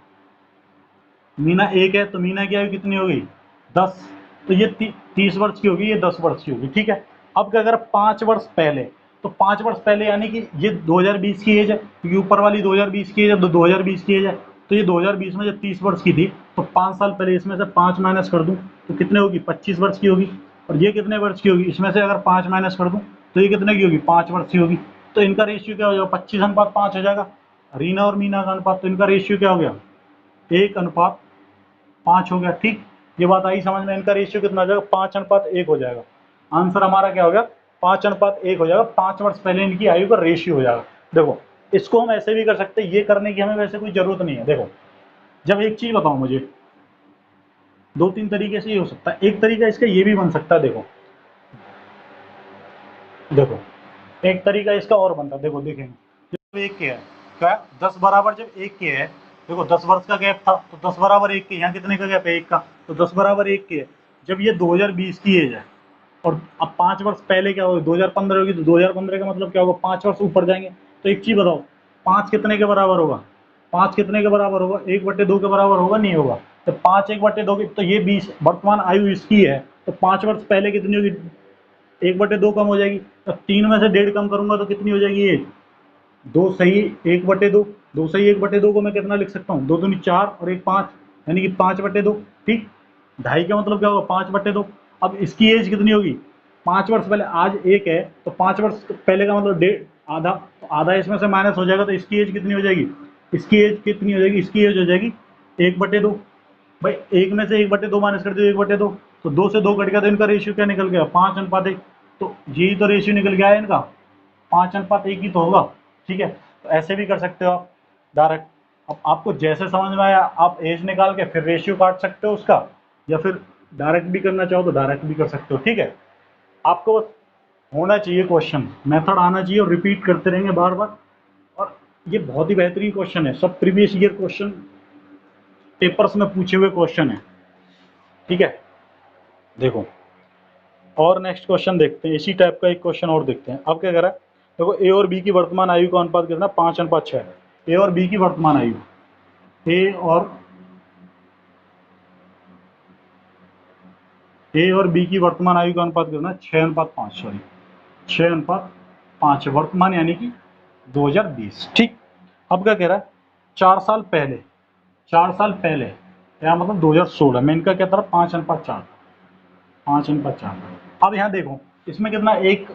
A: मीना 1 है, तो मीना की आयु कितनी हो गई? 10। तो ये 30 वर्ष की होगी, ये 10 वर्ष की होगी, ठीक है। अब क्या अगर 5 वर्ष पहले, तो 5 वर्ष पहले यानी कि ये 2020 की एज है, क्योंकि ऊपर वाली 2020 की एज है, तो 2020 की एज है। तो ये 2020 में जब 30 वर्ष की थी, तो 5 साल पहले इसमें से 5 माइनस कर दूं तो कितने होगी? 25 वर्ष की होगी। और ये कितने वर्ष की होगी? इसमें से अगर 5 माइनस कर दूं तो ये कितने की होगी? 5 वर्ष की होगी। तो इनका रेशियो क्या हो जाएगा? 25:5 हो जाएगा। रीना और मीना का अनुपात, तो इनका रेशियो क्या हो गया? 1:5 हो गया, ठीक। ये बात आई समझ में? इनका रेशियो कितना हो जाएगा? 5:1 हो जाएगा। आंसर हमारा क्या हो गया? 5:1 हो जाएगा। 5 वर्ष पहले इनकी आयु का रेशियो हो जाएगा। देखो इसको हम ऐसे भी कर सकते हैं, ये करने की हमें वैसे कोई ज़रूरत नहीं है। देखो, जब एक चीज़ बताओ मुझे, 2-3 तरीके से ये हो सकता है। एक तरीका इसका ये भी बन सकता है, देखो, देखो, एक तरीका इसका और बनता है, देखो देखेंगे। जब 1 के है, क्या 10 बराबर जब 1 के है, देखो 10 वर्ष का गैप था, तो 10 बराबर 1 के, यहाँ कितने का गैप है? 1 का, तो 10 बराबर 1 के है। जब ये 2020 की एज है, और अब 5 वर्ष पहले क्या होगा, 2015 होगी, तो 2015 का मतलब क्या होगा, 5 वर्ष ऊपर जाएंगे। तो एक चीज़ बताओ, 5 कितने के बराबर होगा? 5 कितने के बराबर होगा? 1/2 के बराबर होगा, नहीं होगा? तो 5 1/2 की, तो ये 20 वर्तमान आयु इसकी है, तो 5 वर्ष पहले कितनी होगी? 1/2 कम हो जाएगी। तो 3 में से 1.5 कम करूंगा तो कितनी हो जाएगी ये? 2 सही 1/2। 2 सही 1/2 को मैं कितना लिख सकता हूँ? 2 दूनी 4 और 1 5, यानी कि 5/2। ठीक, ढाई का मतलब क्या होगा? 5/2। अब इसकी एज कितनी होगी? 5 वर्ष पहले, आज 1 है तो 5 वर्ष पहले का मतलब डेढ़, आधा, तो आधा इसमें से माइनस हो जाएगा, तो इसकी एज कितनी हो जाएगी? इसकी एज कितनी हो जाएगी? इसकी एज हो जाएगी 1/2। भाई 1 में से 1/2 माइनस कर दियो, 1/2, तो 2 से 2 कट गया, तो इनका रेशियो क्या निकल गया? 5:1। तो यही तो रेशियो निकल गया है इनका, 5:1 ही तो होगा। ठीक है, तो ऐसे भी कर सकते हो आप डायरेक्ट। अब आपको जैसे समझ में आया, आप एज निकाल के फिर रेशियो काट सकते हो उसका, या फिर डायरेक्ट भी करना चाहो तो डायरेक्ट भी कर सकते हो। ठीक है, आपको बस होना चाहिए क्वेश्चन, मेथड आना चाहिए, और रिपीट करते रहेंगे बार बार। और ये बहुत ही बेहतरीन क्वेश्चन है, सब प्रीवियस ईयर क्वेश्चन पेपर्स में पूछे हुए क्वेश्चन है। ठीक है, देखो, और नेक्स्ट क्वेश्चन देखते हैं, इसी टाइप का एक क्वेश्चन और देखते हैं। अब क्या करा, देखो ए और बी की वर्तमान आयु का अनुपात कितना? 5:6। ए और बी की वर्तमान आयु, ए और ए और बी की वर्तमान आयु का अनुपात कितना? 6:5, सॉरी 6:5 है वर्तमान, यानी कि 2020। ठीक, अब क्या कह रहा है, 4 साल पहले, 4 साल पहले, या मतलब 2016 में इनका क्या था? 5:4, 5:4। अब यहाँ देखो, इसमें कितना, एक,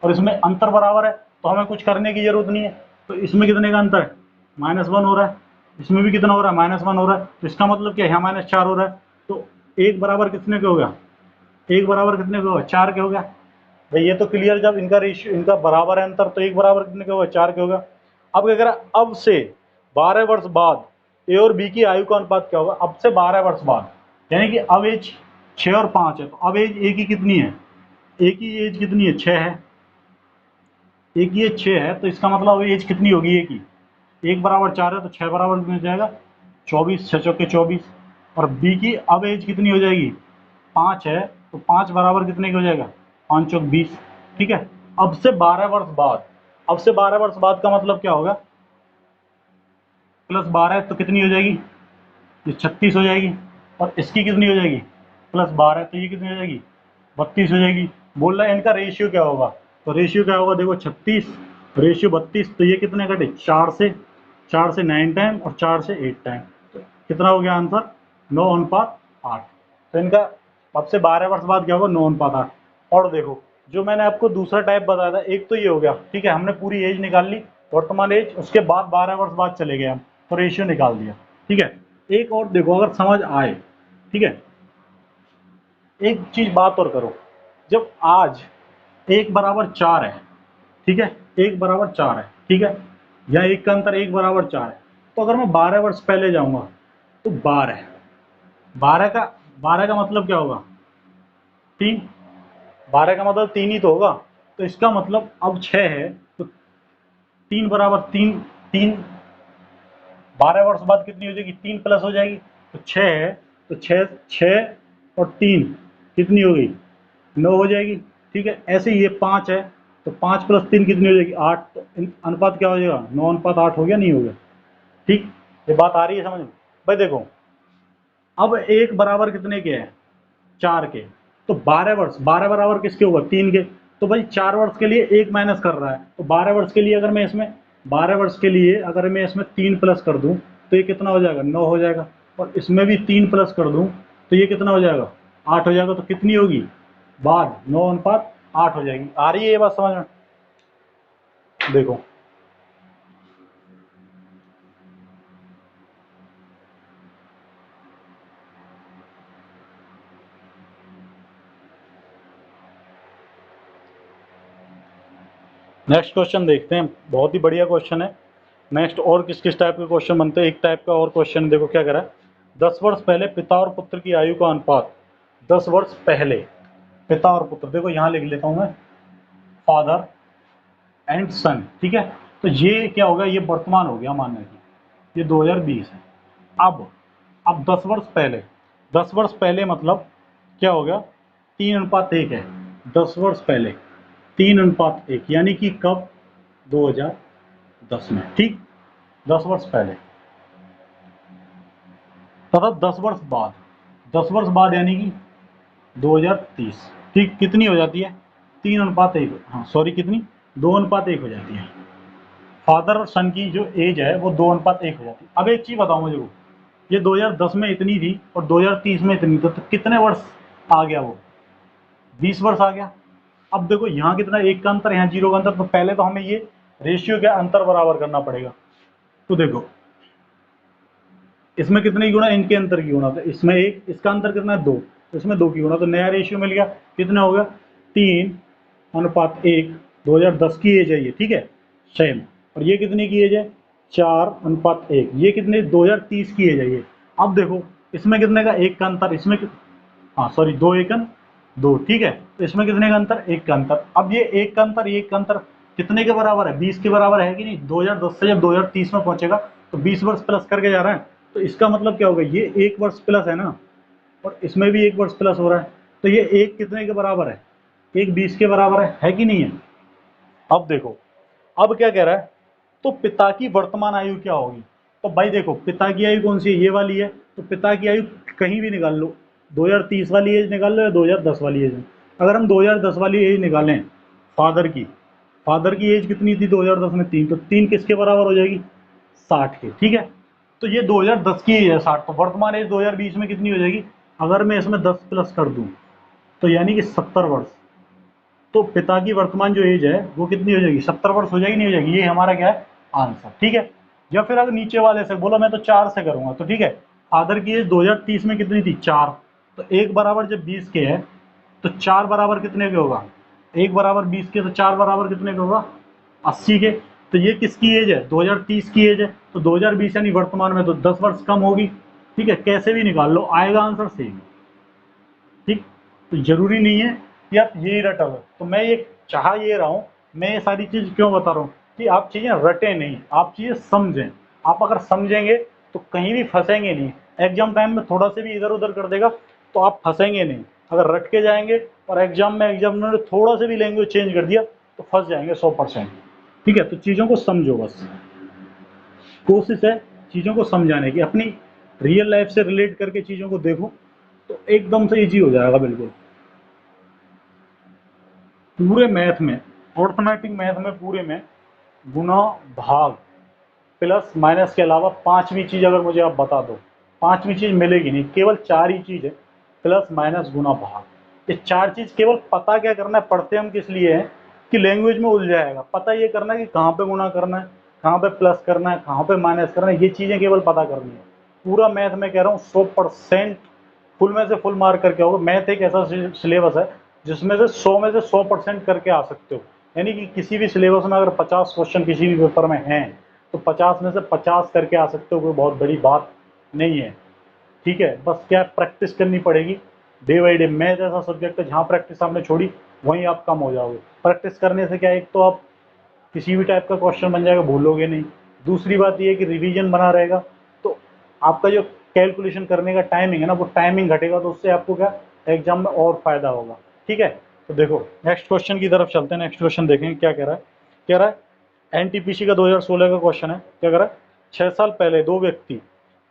A: और इसमें अंतर बराबर है, तो हमें कुछ करने की जरूरत नहीं है। तो इसमें कितने का अंतर है? -1 हो रहा है। इसमें भी कितना हो रहा है? -1 हो रहा है। तो इसका मतलब क्या है? यहाँ -4 हो रहा है। तो एक बराबर कितने के हो गया? एक बराबर कितने के होगा? 4 के हो गया। भाई ये तो क्लियर, जब इनका रेशियो, इनका बराबर है अंतर, तो एक बराबर कितने के होगा? 4 के होगा। अब क्या कह रहा है, अब से 12 वर्ष बाद ए और बी की आयु का अनुपात क्या होगा? अब से 12 वर्ष बाद, यानी कि अब एज 6 और 5 है, तो अब एज ए की कितनी है? ए की एज कितनी है? 6 है। ए की एज 6 है, तो इसका मतलब एज कितनी होगी ए की? 1 बराबर 4 है, तो 6 बराबर कितने हो जाएगा? 24, 6 चौके 24। और बी की अब एज कितनी हो जाएगी? 5 है, तो 5 बराबर कितने की हो जाएगा? 5 चौक 20। ठीक है, अब से 12 वर्ष बाद, अब से 12 वर्ष बाद का मतलब क्या होगा? +12 तो कितनी हो जाएगी? ये 36 हो जाएगी। और इसकी कितनी हो जाएगी? +12, तो ये कितनी हो जाएगी? 32 हो जाएगी। बोल रहा है इनका रेशियो क्या होगा? तो रेशियो क्या होगा? देखो 36 रेशियो 32, तो ये कितने घटे? 4 से 9 टाइम, और 4 से 8 टाइम। तो कितना हो गया आंसर? 9:8। तो इनका अब से 12 वर्ष बाद क्या होगा? 9:8। और देखो, जो मैंने आपको दूसरा टाइप बताया था, एक तो ये हो गया, ठीक है, हमने पूरी एज निकाल ली, वर्तमान एज, उसके बाद 12 वर्ष बाद चले गए हम, तो रेशियो निकाल दिया। ठीक है, एक और देखो, अगर समझ आए, ठीक है, एक चीज बात और करो, जब आज 1 बराबर 4 है, ठीक है, 1 बराबर 4 है, ठीक है, या एक का अंतर 1 बराबर 4 है, तो अगर मैं 12 वर्ष पहले जाऊंगा, तो 12 का मतलब क्या होगा? 3। 12 का मतलब 3 ही तो होगा। तो इसका मतलब अब 6 है, तो 3 बराबर 3, 3, 12 वर्ष बाद कितनी हो जाएगी? 3 प्लस हो जाएगी, तो 6 है, तो 6, 6 और 3 कितनी हो गई? 9 हो जाएगी। ठीक है, ऐसे ही ये 5 है, तो 5 + 3 कितनी हो जाएगी? 8। तो अनुपात क्या हो जाएगा? 9:8 हो गया, नहीं हो गया? ठीक, ये बात आ रही है समझ में? भाई देखो, अब एक बराबर कितने के हैं? 4 के। तो 12 वर्ष, 12 बराबर किसके होगा? 3 के। तो भाई 4 वर्ष के लिए 1 माइनस कर रहा है, तो 12 वर्ष के लिए अगर मैं इसमें, 12 वर्ष के लिए अगर मैं इसमें 3 प्लस कर दूं, तो ये कितना हो जाएगा? 9 हो जाएगा। और इसमें भी 3 प्लस कर दूं, तो ये कितना हो जाएगा? 8 हो जाएगा। तो कितनी होगी बाद? 9:8 हो जाएगी। आ रही है ये बात समझ में? देखो, नेक्स्ट क्वेश्चन देखते हैं, बहुत ही बढ़िया क्वेश्चन है। नेक्स्ट और किस किस टाइप के क्वेश्चन बनते हैं। एक टाइप का और क्वेश्चन देखो क्या करा है, 10 वर्ष पहले पिता और पुत्र की आयु का अनुपात। 10 वर्ष पहले पिता और पुत्र, देखो यहाँ लिख लेता हूँ मैं, फादर एंड सन, ठीक है। तो ये क्या होगा, ये वर्तमान हो गया, मान लीजिए ये 2020 है। अब 10 वर्ष पहले, 10 वर्ष पहले मतलब क्या हो गया, 3:1 है। 10 वर्ष पहले 3:1, यानी कि कब, 2010 में, ठीक। 10 वर्ष पहले तथा 10 वर्ष बाद, 10 वर्ष बाद यानी कि 2030, ठीक। कितनी हो जाती है, 3:1, हाँ सॉरी कितनी, 2:1 हो जाती है। फादर और सन की जो एज है वो 2:1 हो जाती है। अब एक चीज बताओ मुझे, वो ये 2010 में इतनी थी और 2030 में इतनी थी, तो कितने वर्ष आ गया, वो 20 वर्ष आ गया। अब देखो यहाँ कितना, 1 का अंतर, यहाँ 0 का अंतर, तो पहले तो हमें ये रेशियो के अंतर बराबर करना पड़ेगा। तो देखो इसमें कितने की गुणा, इनके अंतर की गुणा, तो इसमें 1, इसका अंतर कितना है 2, तो इसमें 2 की गुणा, तो नया रेशियो मिल गया। कितना हो गया, 3:1। 2010 की एज है ये, ठीक है, सेम। और ये कितने की एज है, 4:1। ये कितने, 2030 की एज है ये। अब देखो इसमें कितने का, 1 का अंतर, इसमें हाँ सॉरी 2 एकन 2, ठीक है। तो इसमें कितने का अंतर, 1 का अंतर। अब ये 1 का अंतर, ये 1 का अंतर कितने के बराबर है, 20 के बराबर है कि नहीं। 2010 से जब 2030 में पहुंचेगा तो 20 वर्ष प्लस करके जा रहा है, तो इसका मतलब क्या होगा, ये 1 वर्ष प्लस है ना, और इसमें भी 1 वर्ष प्लस हो रहा है। तो ये 1 कितने के बराबर है, 1 20 के बराबर है कि नहीं है। अब देखो, अब क्या कह रहा है, तो पिता की वर्तमान आयु क्या होगी। तो भाई देखो पिता की आयु कौन सी है, ये वाली है। तो पिता की आयु कहीं भी निकाल लो, 2030 वाली एज निकाल लो या 2010 वाली एज। अगर हम 2010 वाली एज निकालें फादर की, फादर की एज कितनी थी 2010 में, 3, तो 3 किसके बराबर हो जाएगी, 60 के, ठीक है। तो ये 2010 की एज है 60, तो वर्तमान एज 2020 में कितनी हो जाएगी, अगर मैं इसमें 10 प्लस कर दूं तो यानी कि 70 वर्ष। तो पिता की वर्तमान जो एज है वो कितनी हो जाएगी, 70 वर्ष हो जाएगी, नहीं हो जाएगी, ये हमारा क्या है आंसर, ठीक है। या फिर अगर नीचे वाले से बोला, मैं तो 4 से करूंगा, तो ठीक है, फादर की एज 2030 में कितनी थी, 4, तो 1 बराबर जब 20 के है तो 4 बराबर कितने के होगा, 1 बराबर 20 के, तो 4 बराबर कितने के होगा, 80 के। तो ये किसकी एज है, 2030 की एज है, तो 2020 यानी वर्तमान में, तो 10 वर्ष कम होगी, ठीक है। कैसे भी निकाल लो आएगा आंसर सेम, ठीक। तो जरूरी नहीं है कि आप यही रटा हो। तो मैं ये चाह ये रहा हूँ, मैं ये सारी चीज क्यों बता रहा हूँ कि आप चीजें रटे नहीं, आप चीजें समझें। आप अगर समझेंगे तो कहीं भी फंसेंगे नहीं। एग्जाम टाइम में थोड़ा से भी इधर उधर कर देगा तो आप फंसेंगे नहीं। अगर रट के जाएंगे और एग्जामिनर ने थोड़ा से भी लैंग्वेज चेंज कर दिया तो फंस जाएंगे 100%, ठीक है। तो चीज़ों को समझो, बस कोशिश है चीज़ों को समझाने की, अपनी रियल लाइफ से रिलेट करके चीज़ों को देखो तो एकदम से इजी हो जाएगा बिल्कुल। पूरे मैथ में, अर्थमेटिक मैथ में पूरे में गुना भाग प्लस माइनस के अलावा पांचवी चीज अगर मुझे आप बता दो, पांचवी चीज मिलेगी नहीं, केवल 4 ही चीज है, प्लस माइनस गुना भाग। ये 4 चीज केवल पता क्या करना है, पढ़ते हम किस लिए हैं कि लैंग्वेज में उलझाएगा। पता ये करना है कि कहाँ पे गुना करना है, कहाँ पे प्लस करना है, कहाँ पे माइनस करना है, ये चीजें केवल पता करनी है। पूरा मैथ में कह रहा हूँ 100% फुल में से फुल मार्क करके आओगे। मैथ एक ऐसा सिलेबस है जिसमें से 100 में से 100% करके आ सकते हो। यानी कि किसी भी सिलेबस में अगर 50 क्वेश्चन किसी भी पेपर में हैं तो 50 में से 50 करके आ सकते हो, कोई बहुत बड़ी बात नहीं है, ठीक है। बस क्या प्रैक्टिस करनी पड़ेगी डे बाई डे। मैथ ऐसा सब्जेक्ट है जहाँ प्रैक्टिस आपने छोड़ी वहीं आप कम हो जाओगे। प्रैक्टिस करने से क्या, एक तो आप किसी भी टाइप का क्वेश्चन बन जाएगा, भूलोगे नहीं। दूसरी बात ये है कि रिवीजन बना रहेगा तो आपका जो कैलकुलेशन करने का टाइमिंग है ना, वो टाइमिंग घटेगा, तो उससे आपको क्या एग्जाम में और फायदा होगा, ठीक है। तो देखो नेक्स्ट क्वेश्चन की तरफ चलते हैं। नेक्स्ट क्वेश्चन देखेंगे क्या कह रहा है। कह रहा है एनटीपीसी का 2016 का क्वेश्चन है। क्या कह रहा है, 6 साल पहले दो व्यक्ति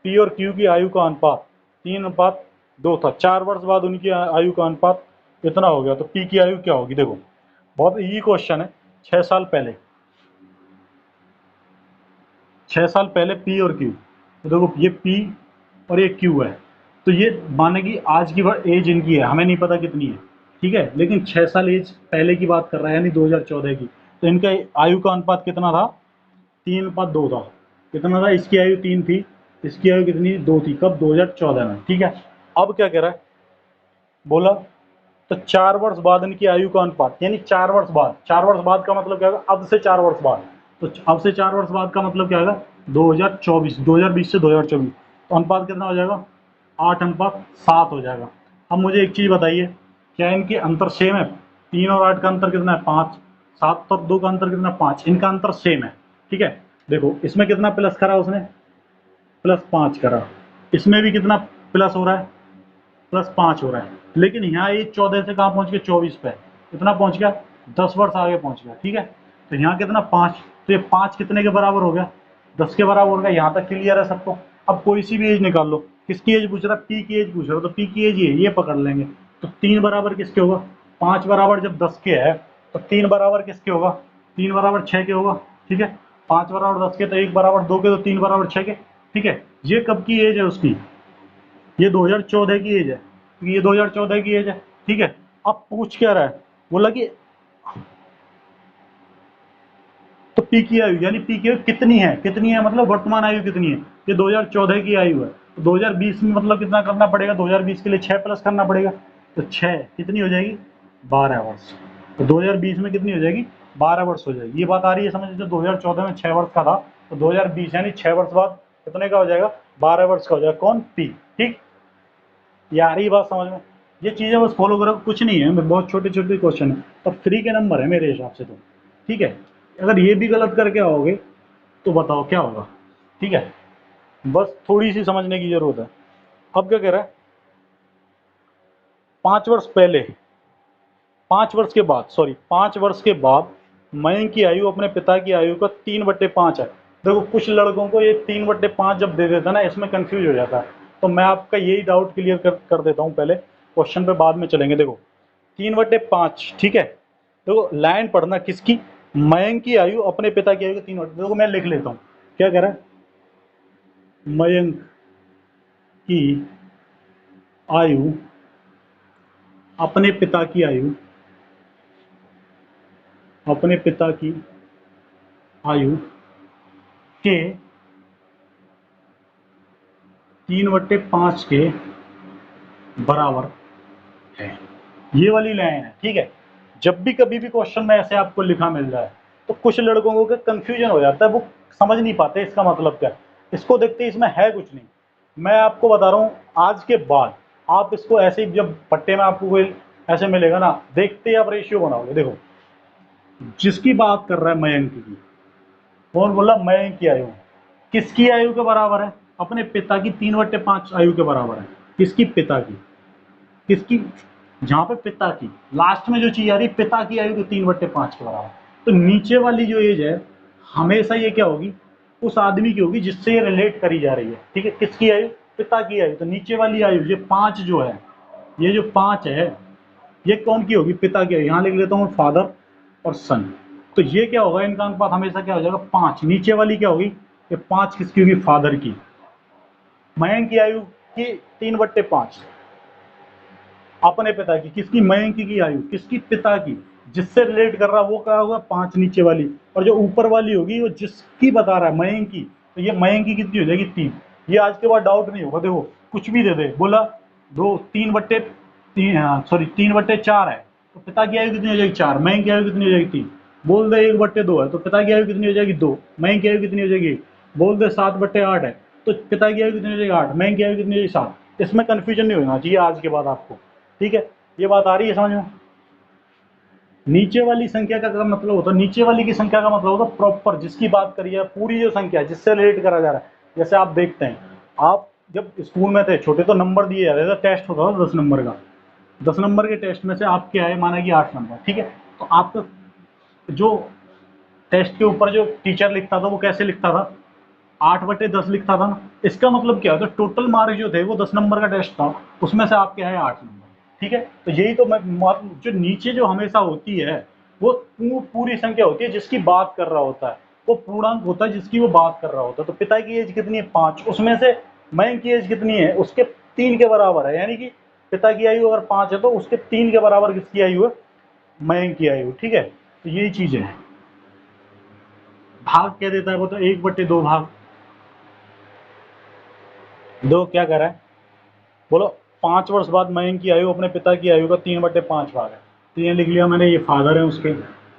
A: पी और क्यू की आयु का अनुपात 3:2 था। 4 वर्ष बाद उनकी आयु का अनुपात इतना हो गया, तो पी की आयु क्या होगी। देखो बहुत इजी क्वेश्चन है। 6 साल पहले, 6 साल पहले पी और क्यू, तो देखो ये पी और ये क्यू है, तो ये माने कि आज की एज इनकी है, हमें नहीं पता कितनी है, ठीक है। लेकिन 6 साल एज पहले की बात कर रहा है, यानी 2014 की। तो इनका आयु का अनुपात कितना था, 3:2 था। कितना था, इसकी आयु 3 थी, इसकी आयु कितनी 2 थी, कब 2014 में, ठीक है। अब क्या कह रहा है, बोला तो 4 वर्ष बाद इनकी आयु का अनुपात, यानी 4 वर्ष बाद, 4 वर्ष बाद का मतलब क्या होगा, अब से 4 वर्ष बाद। तो अब से 4 वर्ष बाद का मतलब क्या आएगा, 2024, 2020 से 2024, तो अनुपात कितना हो जाएगा, 8:7 हो जाएगा। अब मुझे एक चीज़ बताइए, क्या इनके अंतर सेम है? 3 और 8 का अंतर कितना है, 5। 7 और 2 का अंतर कितना है, 5। इनका अंतर सेम है, ठीक है। देखो इसमें कितना प्लस करा उसने, +5 करा। इसमें भी कितना प्लस हो रहा है, +5 हो रहा है। लेकिन यहाँ ये 14 से कहाँ पहुँच गया, 24 पे। कितना पहुँच गया, 10 वर्ष आगे पहुँच गया, ठीक है। तो यहाँ कितना, 5। तो ये 5 कितने के बराबर हो गया, 10 के बराबर हो गया। यहाँ तक क्लियर है सबको। अब कोई सी भी एज निकाल लो। किसकी एज पूछ रहा है, पी की एज पूछ रहा है, तो पी की एज ये पकड़ लेंगे। तो 3 बराबर किसके होगा, 5 बराबर जब 10 के है तो 3 बराबर किसके होगा, 3 बराबर 6 के होगा, ठीक है। 5 बराबर 10 के, तो 1 बराबर 2 के, तो 3 बराबर 6 के, ठीक है। ये कब की एज है उसकी, ये 2014 की एज है, ये 2014 की एज है, ठीक है। अब पूछ क्या रहा है, बोला कि तो पी की आयु, यानी पी की आयु कितनी है, कितनी है मतलब वर्तमान आयु कितनी है, ये 2014 की आयु है। तो 2020 में मतलब कितना करना पड़ेगा, 2020 के लिए 6 प्लस करना पड़ेगा। तो 6 कितनी हो जाएगी, 12 वर्ष। तो 2020 में कितनी हो जाएगी, 12 वर्ष हो जाएगी। ये बात आ रही है समझ, जो 2014 में 6 वर्ष का था, तो 2020 यानी 6 वर्ष बाद कितने का हो जाएगा, 12 वर्ष का हो जाएगा। कौन, पी, ठीक। यार ये बात समझ में, ये चीज़ें बस फॉलो करो, कुछ नहीं है, बहुत छोटे छोटे क्वेश्चन है और फ्री के नंबर है मेरे हिसाब से तो, ठीक है। अगर ये भी गलत करके आओगे तो बताओ क्या होगा, ठीक है। बस थोड़ी सी समझने की जरूरत है। अब क्या कह रहा है, 5 वर्ष पहले, 5 वर्ष के बाद मयंक की आयु अपने पिता की आयु का 3/5 है। देखो कुछ लड़कों को ये 3/5 जब दे देता है ना, इसमें कंफ्यूज हो जाता है। तो मैं आपका यही डाउट क्लियर कर देता हूँ पहले, क्वेश्चन पे बाद में चलेंगे। देखो 3/5, ठीक है। देखो लाइन पढ़ना किसकी, मयंक की आयु अपने पिता की आयु का 3 देखो मैं लिख लेता हूँ, क्या कह रहा है, मयंक की आयु अपने पिता की आयु, अपने पिता की आयु के 3/5 के बराबर है। ये वाली लाइन है, ठीक है। जब भी कभी भी क्वेश्चन में ऐसे आपको लिखा मिल रहा है तो कुछ लड़कों को कंफ्यूजन हो जाता है, वो समझ नहीं पाते इसका मतलब क्या है। इसको देखते इसमें है कुछ नहीं। मैं आपको बता रहा हूँ, आज के बाद आप इसको ऐसे ही जब पट्टे में आपको कोई ऐसे मिलेगा ना, देखते ही आप रेशियो बनाओगे। देखो जिसकी बात कर रहा है मयंक की, कौन बोला, मयंक की आयु किसकी आयु के बराबर है, अपने पिता की 3/5 आयु के बराबर है। किसकी, पिता की, किसकी, जहां पे पिता की, लास्ट में जो चीज आ रही है पिता की आयु के 3/5 के बराबर। तो नीचे वाली जो एज है हमेशा ये क्या होगी, उस आदमी की होगी जिससे ये रिलेट करी जा रही है, ठीक है। किसकी आयु, पिता की आयु। तो नीचे वाली आयु ये 5 जो है, ये जो 5 है, ये कौन की होगी, पिता की आयु। यहाँ लिख लेता हूँ फादर और सन। तो ये क्या होगा, इनका अनुपात हमेशा क्या हो जाएगा, 5। नीचे वाली क्या होगी, ये 5 किसकी होगी, फादर की। मयंक की आयु की 3/5 अपने पिता की, किसकी, मयंक की आयु, किसकी, पिता की। जिससे रिलेट कर रहा है वो क्या होगा, 5 नीचे वाली। और जो ऊपर वाली होगी वो जिसकी बता रहा है, मयंक की, तो ये मयंक की कितनी हो जाएगी, 3। ये आज के बाद डाउट नहीं होगा। देखो कुछ भी दे दे, बोला 3/4 है, तो पिता की आयु कितनी हो जाएगी, 4। मयंक की आयु कितनी हो जाएगी, 3। बोल दे 1/2 है, तो पिता की आयु कितनी हो जाएगी, 2। मयंक की आयु कितनी हो जाएगी, बोल दे 7/8 है, तो पिता की आयु कितनी हो जाएगी, 8। मयंक की आयु कितनी हो जाएगी, 7। इसमें कंफ्यूजन नहीं होना चाहिए आज के बाद आपको, ठीक है। ये बात आ रही है समझ में। नीचे वाली संख्या का मतलब होता है, नीचे वाली की संख्या का मतलब होता है प्रॉपर जिसकी बात करी है, पूरी जो संख्या है जिससे रिलेट करा जा रहा है। जैसे आप देखते हैं, आप जब स्कूल में थे छोटे तो नंबर दिए जाते थे, टेस्ट होता था 10 नंबर का। 10 नंबर के टेस्ट में से आपके आए माना कि 8 नंबर, ठीक है। तो आपका जो टेस्ट के ऊपर जो टीचर लिखता था वो कैसे लिखता था, 8/10 लिखता था ना। इसका मतलब क्या होता है, टोटल मार्क जो थे वो 10 नंबर का टेस्ट था, उसमें से आपके आए 8 नंबर, ठीक है। तो यही तो मैं जो नीचे जो हमेशा होती है वो पूरी संख्या होती है जिसकी बात कर रहा होता है, वो पूर्णांक होता है जिसकी वो बात कर रहा होता है। तो पिता की एज कितनी है, 5। उसमें से मयंक की एज कितनी है, उसके 3 के बराबर है। यानी कि पिता की आयु अगर 5 है तो उसके 3 के बराबर किसकी आयु है, मयंक की आयु, ठीक है। तो यही चीज है। भाग क्या देता है वो, तो 1/2 भाग। दो क्या कर रहा है, बोलो 5 वर्ष बाद मयंक की आयु अपने पिता की आयु का 3/5 भाग है। तो ये लिख लिया मैंने, ये फादर है उसके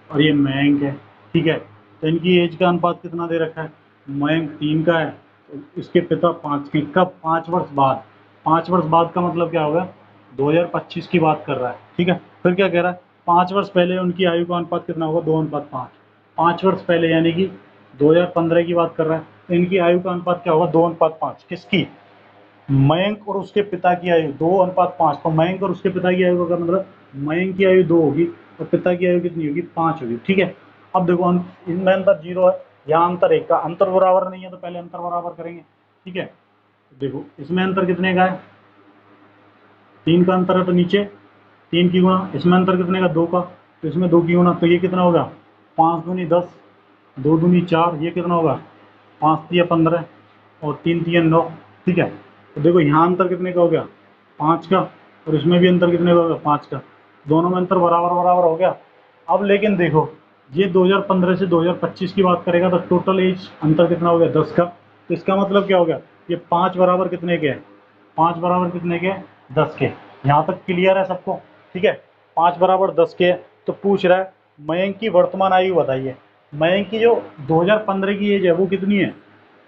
A: और ये मयंक है, ठीक है। तो इनकी एज का अनुपात कितना दे रखा है, मयंक 3 का है, तो इसके पिता 5 के। कब, 5 वर्ष बाद। 5 वर्ष बाद का मतलब क्या होगा, 2025 की बात कर रहा है, ठीक है। फिर क्या कह रहा है, 5 वर्ष पहले उनकी आयु का अनुपात कितना होगा, 2:5। 5 वर्ष पहले यानी कि 2015 की बात कर रहा है, तो इनकी आयु का अनुपात क्या होगा, 2:5। किसकी, मयंक और उसके पिता की आयु 2:5। तो मयंक और उसके पिता की आयु का मतलब मयंक की आयु 2 होगी और पिता की आयु कितनी होगी, 5 होगी, ठीक है। अब देखो इनमें अंतर 0 है, यहाँ अंतर 1 का, अंतर बराबर नहीं है तो पहले अंतर बराबर करेंगे, ठीक है। देखो इसमें अंतर कितने का है, 3 का अंतर है, तो नीचे 3 की गुणा, इसमें अंतर कितने का, 2 का, तो इसमें 2 की गुणा, तो ये कितना होगा, 5 दूनी 10, 2 दूनी 4, ये कितना होगा, 5 तिया 15 और 3 तिया 9, ठीक है। तो देखो यहाँ अंतर कितने का हो गया, 5 का, और इसमें भी अंतर कितने का हो गया, 5 का, दोनों में अंतर बराबर बराबर हो गया। अब लेकिन देखो ये 2015 से 2025 की बात करेगा तो टोटल एज अंतर कितना हो गया, 10 का। तो इसका मतलब क्या हो गया, ये 5 बराबर कितने के हैं, 5 बराबर कितने के, 10 के। यहाँ तक क्लियर है सबको, ठीक है। 5 बराबर 10 के, तो पूछ रहा है मयंक की वर्तमान आयु बताइए। मयंक की जो 2015 की एज है वो कितनी है,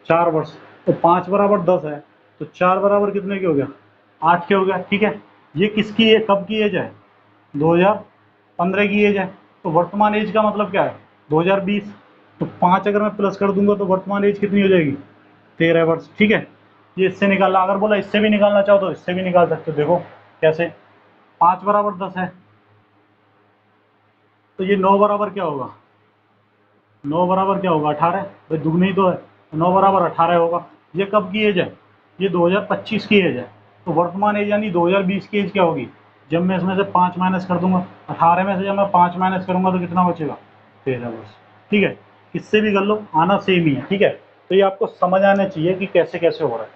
A: 4 वर्ष। तो 5 बराबर 10 है, तो 4 बराबर कितने के हो गया, 8 के हो गया, ठीक है। ये किसकी है, कब की एज है, 2015 की एज है। तो वर्तमान एज का मतलब क्या है, 2020। तो 5 अगर मैं प्लस कर दूंगा तो वर्तमान एज कितनी हो जाएगी, 13 वर्ष, ठीक है। ये इससे निकालना, अगर बोला इससे भी निकालना चाहो तो इससे भी निकाल सकते हो। देखो कैसे, 5 बराबर 10 है, तो ये 9 बराबर क्या होगा, 9 बराबर क्या होगा, 18। भाई दुगनी तो है, तो 9 बराबर 18 होगा। ये कब की एज है, ये 2025 की एज है। तो वर्तमान एज यानी 2020 की एज क्या होगी, जब मैं इसमें से 5 माइनस कर दूंगा, 18 में से जब मैं 5 माइनस करूंगा तो कितना बचेगा, 13 वर्ष, ठीक है। किससे भी कर लो, आना सेम ही है, ठीक है। तो ये आपको समझ आना चाहिए कि कैसे कैसे हो रहा है।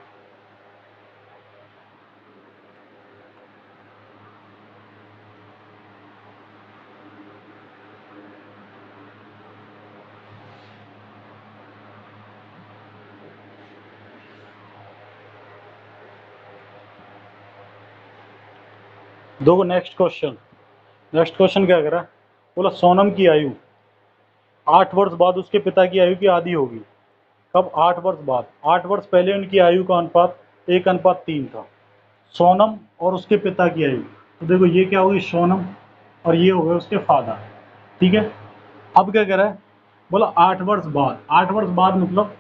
A: देखो नेक्स्ट क्वेश्चन क्या करा, बोला सोनम की आयु 8 वर्ष बाद उसके पिता की आयु की आधी होगी। कब, 8 वर्ष बाद। 8 वर्ष पहले उनकी आयु का अनुपात 1:3 था। सोनम और उसके पिता की आयु, तो देखो ये क्या होगी, सोनम और ये हो गए उसके फादर, ठीक है। अब क्या कह रहा है, बोला 8 वर्ष बाद। 8 वर्ष बाद मतलब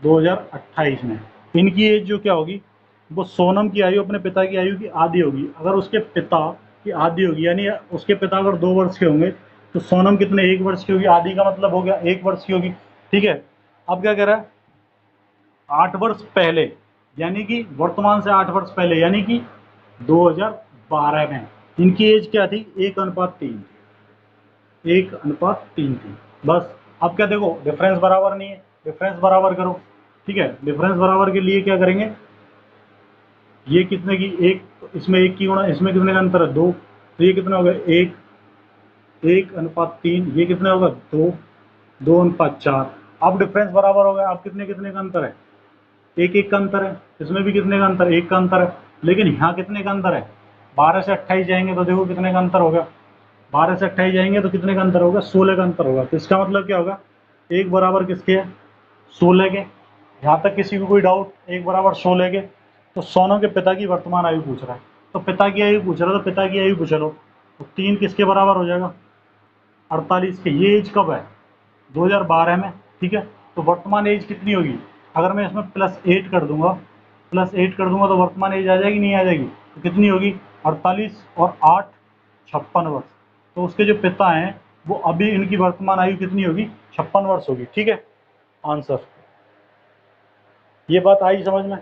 A: 2028 में इनकी एज जो क्या होगी, वो सोनम की आयु अपने पिता की आयु की आधी होगी। अगर उसके पिता की आधी होगी यानी उसके पिता अगर 2 वर्ष के होंगे तो सोनम कितने, 1 वर्ष की होगी। आधी का मतलब हो गया 1 वर्ष की होगी, ठीक है। अब क्या कह रहा है, 8 वर्ष पहले यानी कि वर्तमान से 8 वर्ष पहले यानी कि 2012 में इनकी एज क्या थी, 1:3, 1:3 थी, बस। अब क्या देखो डिफरेंस बराबर नहीं है, डिफरेंस बराबर करो, ठीक है। डिफरेंस बराबर के लिए क्या करेंगे, ये कितने की, एक, इसमें 1 की गुणा, इसमें कितने का अंतर है, 2, तो ये कितना होगा, 1:3, ये कितना होगा, 2, 2:4। अब डिफरेंस बराबर हो गया। अब कितने कितने का अंतर है, 1 1 का अंतर है। इसमें भी कितने का अंतर है, 1 का अंतर है। लेकिन यहाँ कितने का अंतर है, 12 से 28 जाएंगे तो देखो कितने का अंतर होगा, 12 से 28 जाएंगे तो कितने का अंतर होगा, 16 का अंतर होगा। तो इसका मतलब क्या होगा, 1 बराबर किसके है, 16 के। यहाँ तक किसी को कोई डाउट, 1 बराबर 16 के। तो सोनम के पिता की वर्तमान आयु पूछ रहा है, तो पिता की आयु पूछ रहा है, तो पिता की आयु पूछ लो। तो 3 किसके बराबर हो जाएगा, 48 के। ये एज कब है, 2012 में, ठीक है। तो वर्तमान एज कितनी होगी, अगर मैं इसमें +8 कर दूंगा, +8 कर दूंगा तो वर्तमान एज आ जाएगी, नहीं आ जाएगी, तो कितनी होगी, 48 और 8 56 वर्ष। तो उसके जो पिता हैं वो अभी इनकी वर्तमान आयु कितनी होगी, 56 वर्ष होगी, ठीक है। आंसर, ये बात आई समझ में।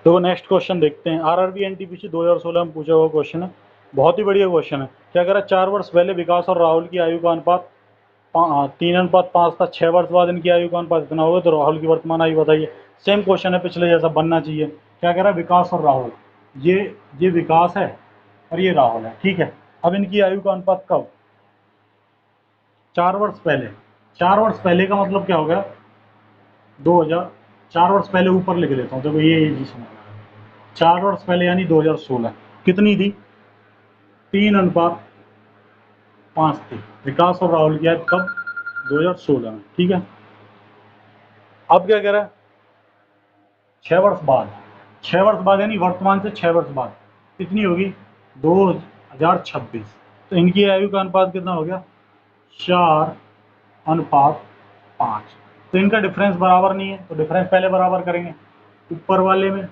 A: तो नेक्स्ट क्वेश्चन देखते हैं। आरआरबी एनटीपीसी 2016 में पूछा हुआ क्वेश्चन है, बहुत ही बढ़िया क्वेश्चन है। क्या कह रहा है, 4 वर्ष पहले विकास और राहुल की आयु का अनुपात 3:5 था। 6 वर्ष बाद इनकी आयु का अनुपात इतना होगा, तो राहुल की वर्तमान आयु बताइए। सेम क्वेश्चन है पिछले जैसा बनना चाहिए। क्या कह रहा है, विकास और राहुल, ये विकास है और ये राहुल है, ठीक है। अब इनकी आयु का अनुपात कब, 4 वर्ष पहले। 4 वर्ष पहले का मतलब क्या हो गया, 2000, 4 वर्ष पहले ऊपर लिख देता हूँ, देखो ये जी समझ में आया। 4 वर्ष पहले यानी 2016 कितनी थी, 3:5 थी। विकास और राहुल की याद कब, 2016 में, ठीक है। अब क्या कह रहा है, 6 वर्ष बाद, 6 वर्ष बाद यानी वर्तमान से 6 वर्ष बाद कितनी होगी, 2026। तो इनकी आयु का अनुपात कितना हो गया, 4:5। तो इनका डिफरेंस बराबर नहीं है, तो डिफरेंस पहले बराबर करेंगे ऊपर वाले में।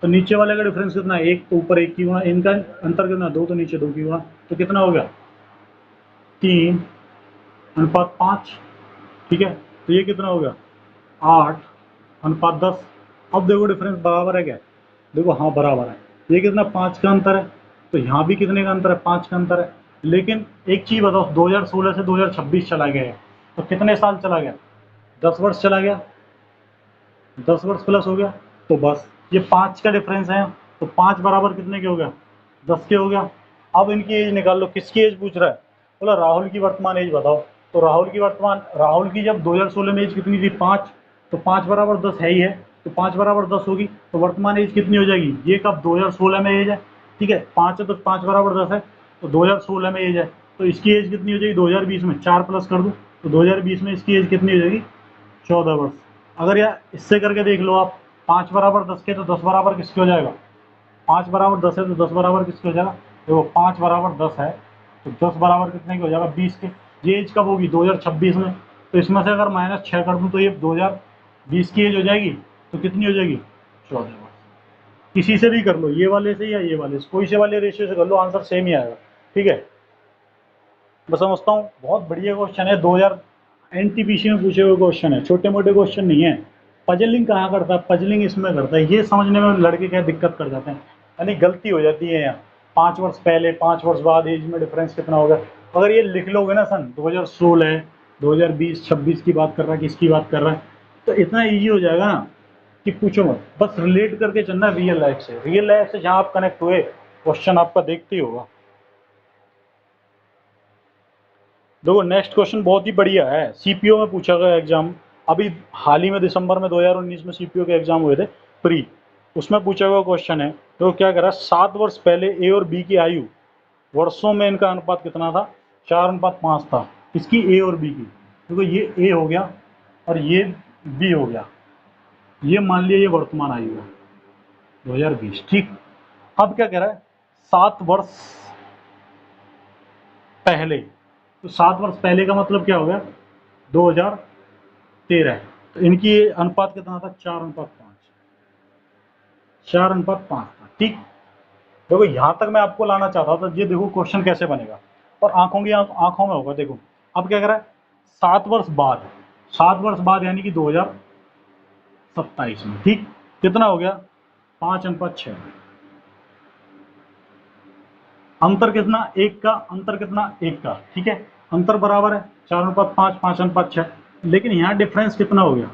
A: तो नीचे वाले का डिफरेंस कितना है, 1, तो ऊपर 1 की गुणा, इनका अंतर कितना 2, तो नीचे 2 की गुणा, तो कितना हो गया 3:5, ठीक है। तो ये कितना हो गया 8:10। अब देखो डिफरेंस बराबर है क्या, देखो हाँ बराबर है। ये कितना 5 का अंतर है, तो यहाँ भी कितने का अंतर है, 5 का अंतर है। लेकिन एक चीज बताओ, 2016 से 2026 चला गया है, तो कितने साल चला गया, 10 वर्ष चला गया, 10 वर्ष प्लस हो गया। तो बस ये 5 का डिफरेंस है, तो 5 बराबर कितने के हो गया, 10 के हो गया। अब इनकी एज निकाल लो, किसकी एज पूछ रहा है, बोला राहुल की वर्तमान एज बताओ। तो राहुल की जब 2016 में एज कितनी थी 5, तो 5 बराबर 10 है ही है, तो 5 बराबर 10 होगी, तो वर्तमान एज कितनी हो जाएगी, ये कब 2016 में एज है, ठीक है। 5 है तो 5 बराबर 10 है, तो 2016 में एज है, तो इसकी एज कितनी हो जाएगी 2020 में, 4 प्लस कर दूँ, तो 2020 में इसकी एज कितनी हो जाएगी 14 वर्ष। अगर यार इससे करके देख लो आप, 5 बराबर 10 के, तो 10 बराबर किसके हो जाएगा, 5 बराबर 10 है तो 10 बराबर किसके हो जाएगा, देखो 5 बराबर 10 है, तो 10 बराबर कितने के हो जाएगा 20 के। ये एज कब होगी 2026 में, तो इसमें से अगर -6 कर दूँ तो ये 2020 की एज हो जाएगी, तो कितनी हो जाएगी 14 वर्ष। किसी से भी कर लो, ये वाले से या ये वाले से, कोई से वाले रेशियो से कर लो, आंसर सेम ही आएगा, ठीक है। मैं समझता हूँ बहुत बढ़िया क्वेश्चन है, 2000 एनटीपीसी में पूछे हुए क्वेश्चन है, छोटे मोटे क्वेश्चन नहीं है। पजलिंग कहाँ करता है, पजलिंग इसमें करता है, ये समझने में लड़के क्या दिक्कत कर जाते हैं, यानी गलती हो जाती है यहाँ। 5 वर्ष पहले 5 वर्ष बाद एज में डिफरेंस कितना होगा, अगर ये लिख लोगे ना सन 2016 2020-26 की बात कर रहा है, किसकी बात कर रहा है, तो इतना ईजी हो जाएगा ना कि पूछो मत, बस रिलेट करके चलना रियल लाइफ से, रियल लाइफ से जहाँ आप कनेक्ट हुए क्वेश्चन आपका देखते ही होगा। देखो नेक्स्ट क्वेश्चन बहुत ही बढ़िया है, सीपीओ में पूछा गया एग्जाम, अभी हाल ही में दिसंबर में 2019 में सीपीओ के एग्जाम हुए थे प्री, उसमें पूछा हुआ क्वेश्चन है। तो क्या करा, 7 वर्ष पहले ए और बी की आयु वर्षों में इनका अनुपात कितना था, 4:5 था, इसकी ए और बी की। देखो ये ए हो गया और ये बी हो गया, ये मान लिया ये वर्तमान आयु है 2020, ठीक। अब क्या कह रहा है, 7 वर्ष पहले, तो 7 वर्ष पहले का मतलब क्या हो गया 2013, तो इनकी अनुपात कितना था 4:5, 4:5 था, ठीक। देखो यहाँ तक मैं आपको लाना चाहता था, ये देखो क्वेश्चन कैसे बनेगा, और आंखों की आंखों में होगा। देखो अब क्या कह रहा है, 7 वर्ष बाद, 7 वर्ष बाद यानी कि 2027 में, ठीक। कितना हो गया 5:6, अंतर कितना एक का, अंतर कितना एक का, ठीक है। अंतर बराबर है 4:5, 5:6, लेकिन यहाँ डिफरेंस कितना हो गया,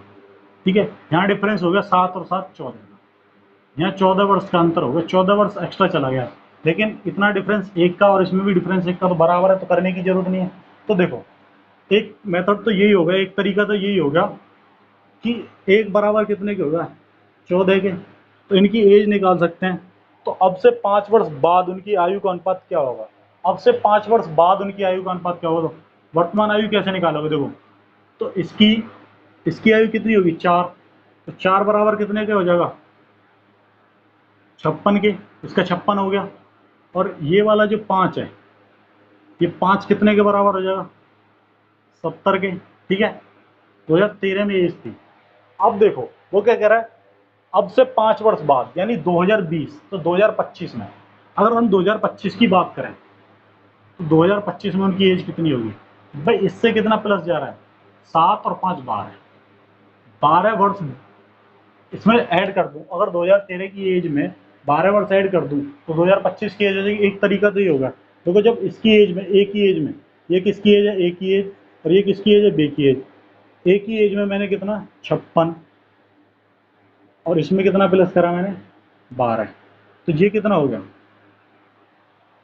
A: ठीक है। यहाँ डिफरेंस हो गया 7 और 7 14 का, यहाँ 14 वर्ष का अंतर हो गया, 14 वर्ष एक्स्ट्रा चला गया, लेकिन इतना डिफरेंस एक का और इसमें भी डिफरेंस एक का, तो बराबर है, तो करने की जरूरत नहीं है। तो देखो एक मेथड तो यही होगा, एक तरीका तो यही होगा कि एक बराबर कितने के होगा 14 के, तो इनकी एज निकाल सकते हैं। तो अब से 5 वर्ष बाद उनकी आयु का अनुपात क्या होगा, अब से 5 वर्ष बाद उनकी आयु का अनुपात क्या होगा, तो वर्तमान आयु कैसे निकालोगे, देखो तो इसकी इसकी आयु कितनी होगी 4, तो 4 बराबर कितने के हो जाएगा 56 के, इसका 56 हो गया। और ये वाला जो 5 है, ये 5 कितने के बराबर हो जाएगा 70 के, ठीक है। 2013 में एज थी। अब देखो वो क्या कह रहा है, अब से 5 वर्ष बाद यानी 2020, तो 2025 में, अगर हम 2025 की बात करें तो 2025 में उनकी एज कितनी होगी भाई, इससे कितना प्लस जा रहा है 7 और 5 12, 12 वर्ष इसमें ऐड कर दूं, अगर 2013 की एज में 12 वर्ष ऐड कर दूं तो 2025 की एज हो जाएगी। एक तरीका तो ये होगा, देखो जब इसकी एज में, ए की एज में, ये किसकी एज है ए की एज, और ये किसकी एज है बी की एज, ए की एज में मैंने कितना 56 और इसमें कितना प्लस करा मैंने 12, तो ये कितना हो गया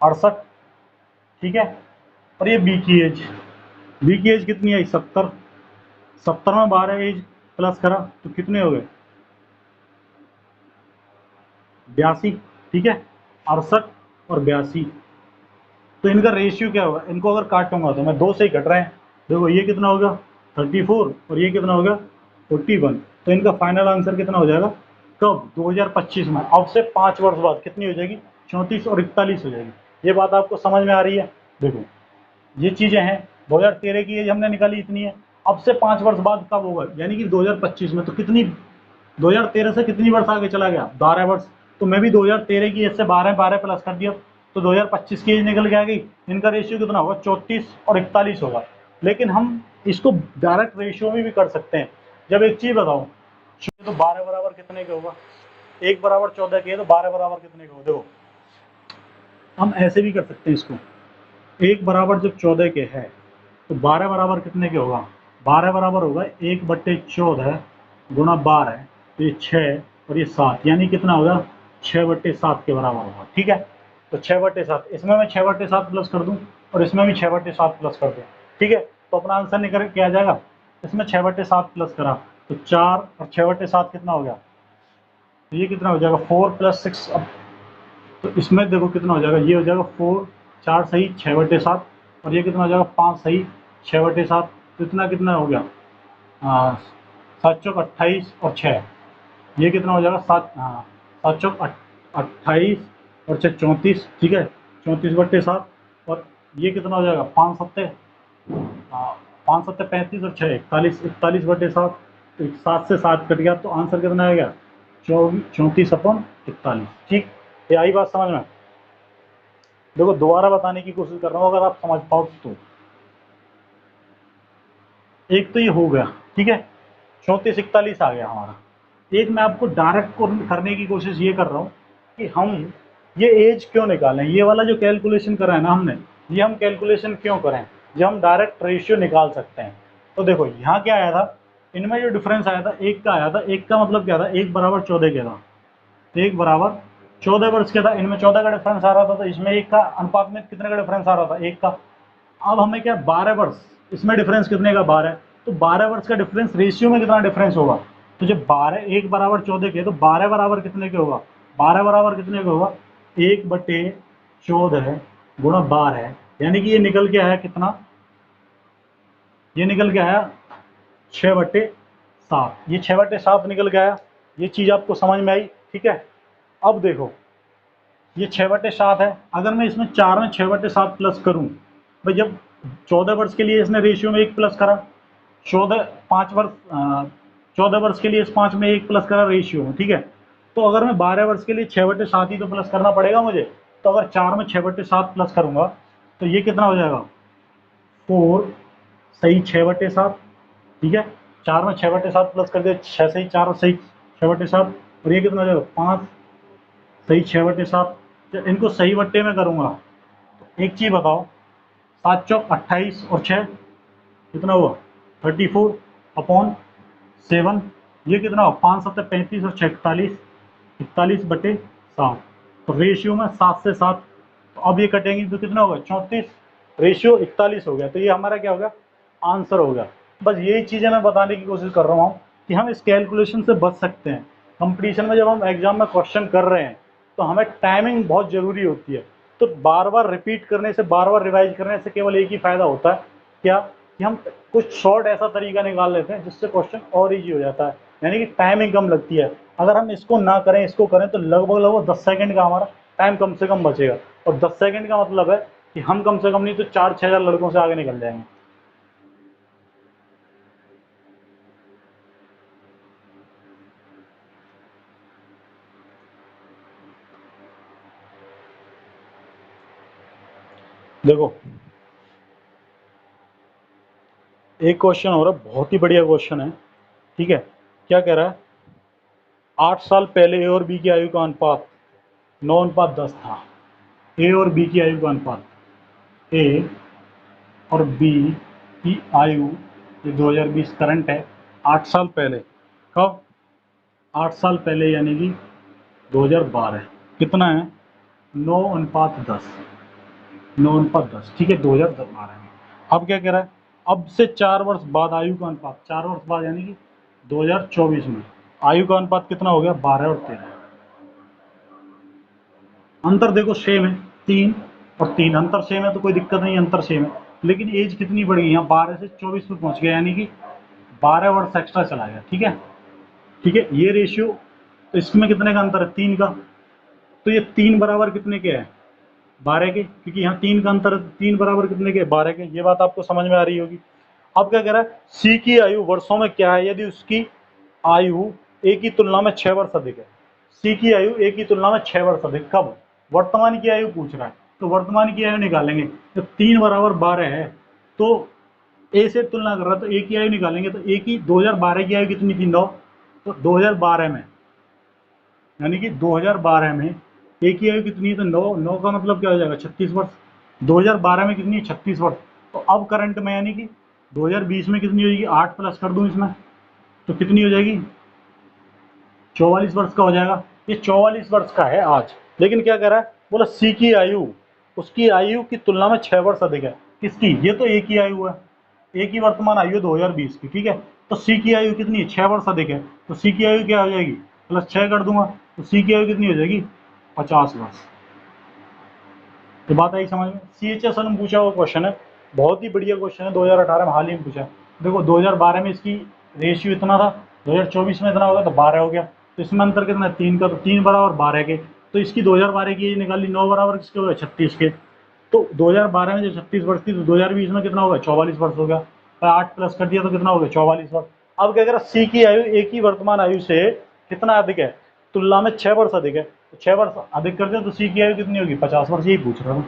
A: 68, ठीक है। और ये बी की एज, बी की एज कितनी आई 70, 70 में 12 एज प्लस करा तो कितने हो गए? 82, ठीक है, 68 और 82। तो इनका रेशियो क्या होगा? इनको अगर काटूंगा तो मैं 2 से ही घट रहे हैं। देखो ये कितना होगा 34 और ये कितना होगा 41। तो इनका फाइनल आंसर कितना हो जाएगा? कब? 2025 में। अब से 5 वर्ष बाद कितनी हो जाएगी? 34 और 41 हो जाएगी। ये बात आपको समझ में आ रही है? देखो ये चीज़ें हैं, 2013 की एज हमने निकाली इतनी है, अब से 5 वर्ष बाद कब होगा? यानी कि 2025 में। तो कितनी, 2013 से कितनी वर्ष आगे चला गया? 12 वर्ष। तो मैं भी 2013 की एज से 12 12 प्लस कर दिया तो 2025 की एज निकल के आ गई। इनका रेशियो कितना होगा? 34 और 41 होगा। लेकिन हम इसको डायरेक्ट रेशियो में भी कर सकते हैं। जब एक चीज़ बताओ, तो 12 बराबर कितने के होगा? 1 बराबर 14 के है तो 12 बराबर कितने के होगा? देखो हम ऐसे भी कर सकते हैं इसको, 1 बराबर जब 14 के है तो 12 बराबर कितने के होगा? 12 बराबर होगा 1/14 गुणा 12, तो ये 6 और ये 7, यानी कितना होगा? 6/7 के बराबर होगा। ठीक है, तो 6/7, इसमें मैं 6/7 प्लस कर दूं और इसमें भी 6/7 प्लस कर दूं। ठीक है, तो अपना आंसर निकल के आ जाएगा। इसमें 6/7 प्लस करा तो 4 और 6/7 कितना हो गया? तो ये कितना हो जाएगा? 4 + 6। अब तो इसमें देखो कितना हो जाएगा? ये हो जाएगा 4, 4 सही 6/7 और ये कितना हो जाएगा? 5 सही 6/7। तो इतना कितना हो गया? 7 चौक 28 और 6, ये कितना हो जाएगा? 7, हाँ 7 चौक 28 और 6 34, ठीक है, 34/7। और ये कितना हो जाएगा? 5 सत्ते, हाँ 5 सत्ते 35 और 6 41, 41/7। तो 7 से 7 कट गया तो आंसर कितना आ गया? 34/41। ठीक, ये आई बात समझ में? देखो दोबारा बताने की कोशिश कर रहा हूँ, अगर आप समझ पाओ तो। एक तो ये हो गया, ठीक है, 34/41 आ गया हमारा। एक मैं आपको डायरेक्ट करने की कोशिश ये कर रहा हूँ कि हम ये एज क्यों निकालें। ये वाला जो कैलकुलेशन करा है ना हमने, ये हम कैलकुलेशन क्यों करें जब हम डायरेक्ट रेशियो निकाल सकते हैं। तो देखो यहाँ क्या आया था, इनमें जो डिफरेंस आया था एक का आया था। एक का मतलब क्या था? 1 बराबर 14 के था, 1 बराबर 14 वर्ष के था। इनमें 14 का डिफरेंस आ रहा था, तो इसमें 1 का अनुपात में कितने का डिफरेंस आ रहा था? 1 का। अब हमें क्या, 12 वर्ष, इसमें डिफरेंस कितने का? 12। तो 12 वर्ष का डिफरेंस रेशियो में कितना डिफरेंस होगा? तो जब 12, 1 बराबर 14 के, तो 12 बराबर कितने के होगा? 12 बराबर कितने के होगा? 1/14 गुणा 12, यानी कि ये निकल के आया कितना? ये निकल के आया 6/7। ये 6/7 निकल के आया। ये चीज़ आपको समझ में आई? ठीक है, अब देखो ये 6/7 है। अगर मैं इसमें 4 में 6/7 प्लस करूं, भाई जब 14 वर्ष के लिए इसने रेशियो में 1 प्लस करा, 14 वर्ष के लिए इस 5 में 1 प्लस करा रेशियो में, ठीक है। तो अगर मैं 12 वर्ष के लिए 6/7 ही तो प्लस करना पड़ेगा मुझे। तो अगर 4 में 6/7 प्लस करूंगा तो ये कितना हो जाएगा? 4 सही 6/7, ठीक है, 4 में 6/7 प्लस कर दिया, 6 सही 4 और सही 6/7, और ये कितना हो जाएगा? 5 सही 6/7। जब इनको सही बट्टे में करूंगा तो एक चीज़ बताओ, 7 चौक 28 और 6 कितना हुआ? 34/7। ये कितना हुआ? 5 7 35 और 6 41, 41/7। तो रेशियो में 7 से 7। तो अब ये कटेंगी तो कितना होगा? 34 रेशियो 41 हो गया। तो ये हमारा क्या हो गया? आंसर हो गया। बस यही चीज़ें मैं बताने की कोशिश कर रहा हूँ कि हम इस कैलकुलेशन से बच सकते हैं। कंपटीशन में जब हम एग्जाम में क्वेश्चन कर रहे हैं तो हमें टाइमिंग बहुत ज़रूरी होती है। तो बार बार रिपीट करने से, बार बार रिवाइज करने से केवल एक ही फ़ायदा होता है, क्या कि हम कुछ शॉर्ट ऐसा तरीका निकाल लेते हैं जिससे क्वेश्चन और ईजी हो जाता है, यानी कि टाइमिंग कम लगती है। अगर हम इसको ना करें, इसको करें, तो लगभग लगभग 10 सेकंड का हमारा टाइम कम से कम बचेगा। और 10 सेकंड का मतलब है कि हम कम से कम नहीं तो 4-6 हज़ार लड़कों से आगे निकल जाएंगे। देखो एक क्वेश्चन हो रहा है, बहुत ही बढ़िया क्वेश्चन है, ठीक है। क्या कह रहा है? 8 साल पहले ए और बी की आयु का अनुपात 9:10 था। ए और बी की आयु का अनुपात, ए और बी की आयु, ये 2020 करंट है। 8 साल पहले, कब? 8 साल पहले यानी कि 2012। कितना है? 9:10, 9:10, ठीक है, 2012 में। अब क्या कह रहा है? अब से 4 वर्ष बाद आयु का अनुपात, 4 वर्ष बाद यानी कि 2024 में आयु का अनुपात कितना हो गया, 12 और 13। अंतर देखो सेम है, 3 और 3 अंतर सेम है तो कोई दिक्कत नहीं, अंतर सेम है, लेकिन एज कितनी बढ़ गई, यहाँ 12 से 24 में पहुंच गया, यानी कि 12 वर्ष एक्स्ट्रा चला गया। ठीक है, ठीक है, ये रेशियो, तो इसमें कितने का अंतर है, 3 का, तो ये 3 बराबर कितने के है, 12 के, क्योंकि यहाँ 3 का अंतर है, 3 बराबर कितने के, 12 के। ये बात आपको समझ में आ रही होगी। अब क्या कह रहा है, सी की आयु वर्षों में क्या है यदि उसकी आयु ए की तुलना में 6 वर्ष अधिक है। सी की आयु ए की तुलना में 6 वर्ष अधिक, कब, वर्तमान की आयु पूछ रहा है, तो वर्तमान की आयु निकालेंगे, जब 3 बराबर 12 है तो ए से तुलना कर रहा है तो ए की आयु निकालेंगे, तो ए की 2012 की आयु कितनी थी, 9, तो 2012 में, यानी कि 2012 में ए की आयु कितनी है, तो 9, 9 का मतलब क्या हो जाएगा, 36 वर्ष। 2012 में कितनी है, 36 वर्ष। तो अब करंट में यानी कि 2020 में कितनी हो जाएगी, 8 प्लस कर दूं इसमें तो कितनी हो जाएगी, 44 वर्ष का हो जाएगा। ये 44 वर्ष का है आज, लेकिन क्या कह रहा है, बोला सी की आयु उसकी आयु की तुलना में 6 वर्ष अधिक है। किसकी, ये तो ए की आयु है, ए की वर्तमान आयु है 2020 की, ठीक है, तो सी की आयु कितनी है, 6 वर्ष अधिक है, तो सी की आयु क्या हो जाएगी, प्लस 6 कर दूंगा तो सी की आयु कितनी हो जाएगी, 50 वर्ष। तो बात आई समझ में। CHSL में पूछा हुआ क्वेश्चन है, बहुत ही बढ़िया क्वेश्चन है, 2018 में हाल ही में पूछा। देखो 2012 में इसकी रेशियो इतना था, 2024 में इतना होगा तो 12 हो गया, तो इसमें अंतर कितना है, 3 का, तो 3 बराबर 12 के, तो इसकी 2012 की एज निकाली, 9 बराबर किसके हो गए, 36 के, तो 2012 में जो 36 वर्ष थी तो 2020 में कितना होगा, 44 वर्ष हो गया, तो 8 प्लस कर दिया तो कितना हो गया, 44 वर्ष। अब क्या कह रहा है, सी की आयु ए की वर्तमान आयु से कितना अधिक है, तुलना में 6 वर्ष अधिक है, तो 6 वर्ष अधिक कर दिया तो सी की आयु कितनी होगी, 50 वर्ष, यही पूछ रहा हूँ।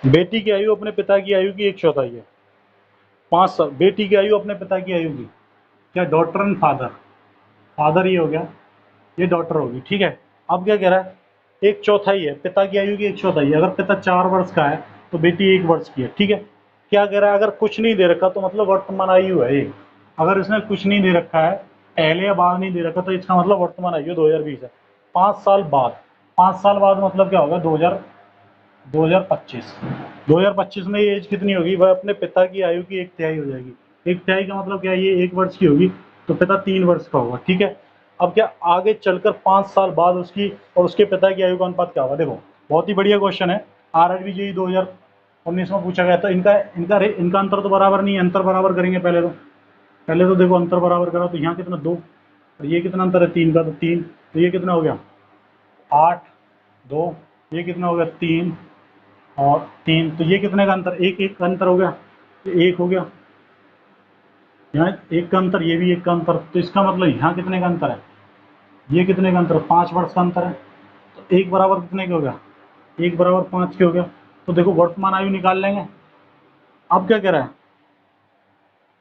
A: बेटी की आयु अपने पिता की आयु की 1/4 है, 5 साल। बेटी की आयु अपने पिता की आयु की, क्या, डॉटर एंड फादर, फादर ये हो गया, ये डॉटर होगी, ठीक है। अब क्या कह रहा है, 1/4 है, पिता की आयु की 1/4 है, अगर पिता 4 वर्ष का है तो बेटी 1 वर्ष की है, ठीक है। क्या कह रहा है, अगर कुछ नहीं दे रखा तो मतलब वर्तमान आयु है ये, अगर इसने कुछ नहीं दे रखा है, पहले या बाद नहीं दे रखा, तो इसका मतलब वर्तमान आयु 2020 है। 5 साल बाद, 5 साल बाद मतलब क्या होगा, 2025, 2025 में ये एज कितनी होगी, वह अपने पिता की आयु की 1/3 हो जाएगी। 1/3 का मतलब क्या है, ये 1 वर्ष की होगी तो पिता 3 वर्ष का होगा, ठीक है। अब क्या, आगे चलकर 5 साल बाद उसकी और उसके पिता की आयु का अनुपात क्या होगा। देखो बहुत ही बढ़िया क्वेश्चन है, RRB JEE 2019 में पूछा गया, तो इनका इनका इनका अंतर तो बराबर नहीं है, अंतर बराबर करेंगे पहले तो देखो अंतर बराबर करो, तो यहाँ कितना 2 और ये कितना अंतर है, 3 का, तो 3, तो ये कितना हो गया 8, 2, ये कितना हो गया 3 और 3, तो ये कितने का अंतर, एक एक का अंतर हो गया, तो 1 हो गया, यहाँ 1 का अंतर, ये भी 1 का अंतर, तो इसका मतलब यहाँ कितने का अंतर है, ये कितने का अंतर, 5 वर्ष का अंतर है, तो 1 बराबर कितने के हो गया, 1 बराबर 5 के हो गया। तो देखो वर्तमान आयु निकाल लेंगे। अब क्या कह रहा है,